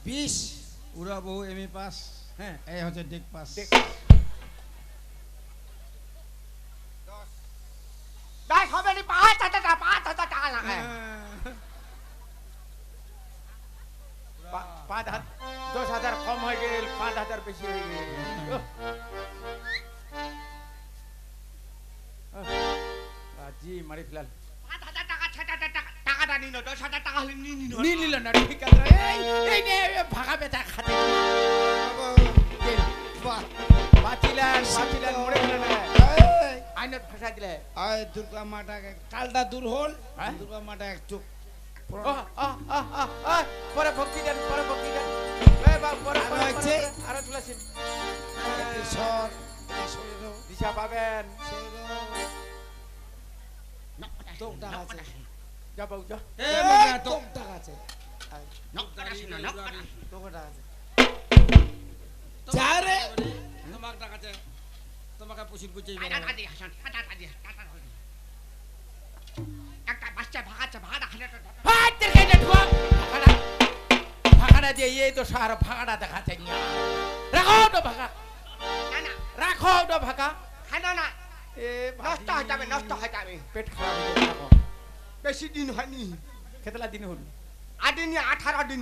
20 উড়া বহু এমএ পাস হ্যাঁ এই হচ্ছে ডেক পাস দাই হবে নি 5,000 টাকা লাগে 10,000 কম হয়ে গেল 5,000 বেশি হয়ে গেল বাজি মারি ফেলাল 5,000 টাকা 6,000 টাকাটা নিল 10,000 টাকা হলে নি নিল না ঠিক আছে এই নে ভাগা বেচা খাতে বাঁচিলেন মরে গেলেন আইনত ফাঁসা দিলে আয় দুর্গা মাটাকে কালটা দূর হল হ্যাঁ? দুর্গা মাটা এক চোখ পরে ভক্তি দেন পরে ভক্তি দেন পরে আরো আছে? আরো তুলেছেন সর দিশা পাবেন তোকটা আছে যা বাবু যা তোকটা আছে নকটা না নকটা তোকটা আছে যা রে তোমাকে টাকাতে তোমাকে পুষির কুচি টাকা দি হাসান টাকা দি একটা বাচ্চা ভাগাটা খালে হাতের কাছে ঢুয়া ভাগাটা দিয়ে এই তো সার ভাগাটা দেখাতে রাখো তো ভাগা না রাখো তো ভাগা খানো না এ নষ্ট হয়ে যাবে পেট খারাপ হয়ে যাবে বেশি দিন হয়নি কেতলা দিন হল আদিন 18 দিন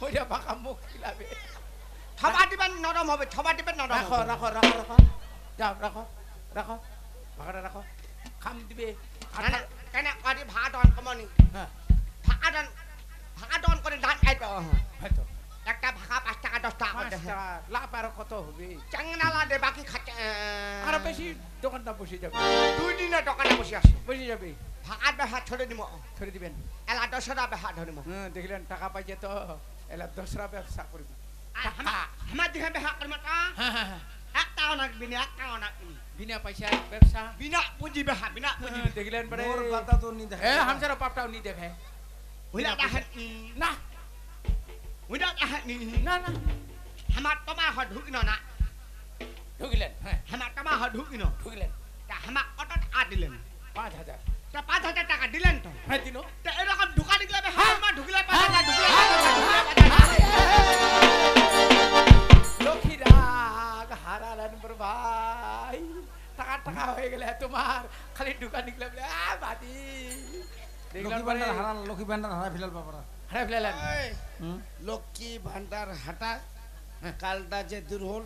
ওইটা ভাগা মুখ খিলাবে ছবা দিবেন নরম হবে রাখো হবে। রাখো রাখো রাখো যাও রাখো রাখো ভাগাটা রাখো খাম দিবে কেন আদি ভাড়া কমনি হ্যাঁ ভাড়া দন করে ধান খাইতো হয়তো একটা ভাড়া 5 টাকা 10 টাকা করে 5 টাকা লাভ আর কত হবে চাংনালা দে বাকি খাচ্ছে আরো বেশি দোকানটা বসে যাবে 2 দিনের দোকানে বসে আছে বসে যাবে ভাড়া বেহা ছেড়ে দিব ছেড়ে দিবেন এলা 10 বেহা ধরিব হ্যাঁ দেখলেন টাকা পাইছে তো এলা দশরা ব্যবসা করবি আমার দিকে বেহা করব তা হ্যাঁ হ্যাঁ হ্যাঁ একটাও না বিনা পয়সা ব্যবসা বিনা পুঁজি বেহা বিনা পুঁজি দেখলেন বড়ে মোর বাতা তো নি দেখে এ হামসারা পাপটাও নি দেখে উইলা দাহান না উইলা দাহান না না আমার তোমা হ ঢুকিন না ঢুকলেন হ্যাঁ আমার তোমা হ ঢুকিন ঢুকলেন তা আমার কত টাকা দিলেন 5,000 তা 5,000 টাকা দিলেন তো হ্যাঁ দিনো তা এরকম ঢুকা দিলে বেহা আমার ঢুকলে 5,000 ঢুকলে লক্ষ্মী রাগ হারালেন বড় ভাই টাকা টাকা হয়ে গেলে তোমার খালি ঢুকা নিকলে বলে বাদি দেখলেন লক্ষ্মী ভান্ডার হারা ফেলাল বাবারা হারা ফেলালেন লক্ষ্মী ভান্ডার হাটা কালটা যে দূর হল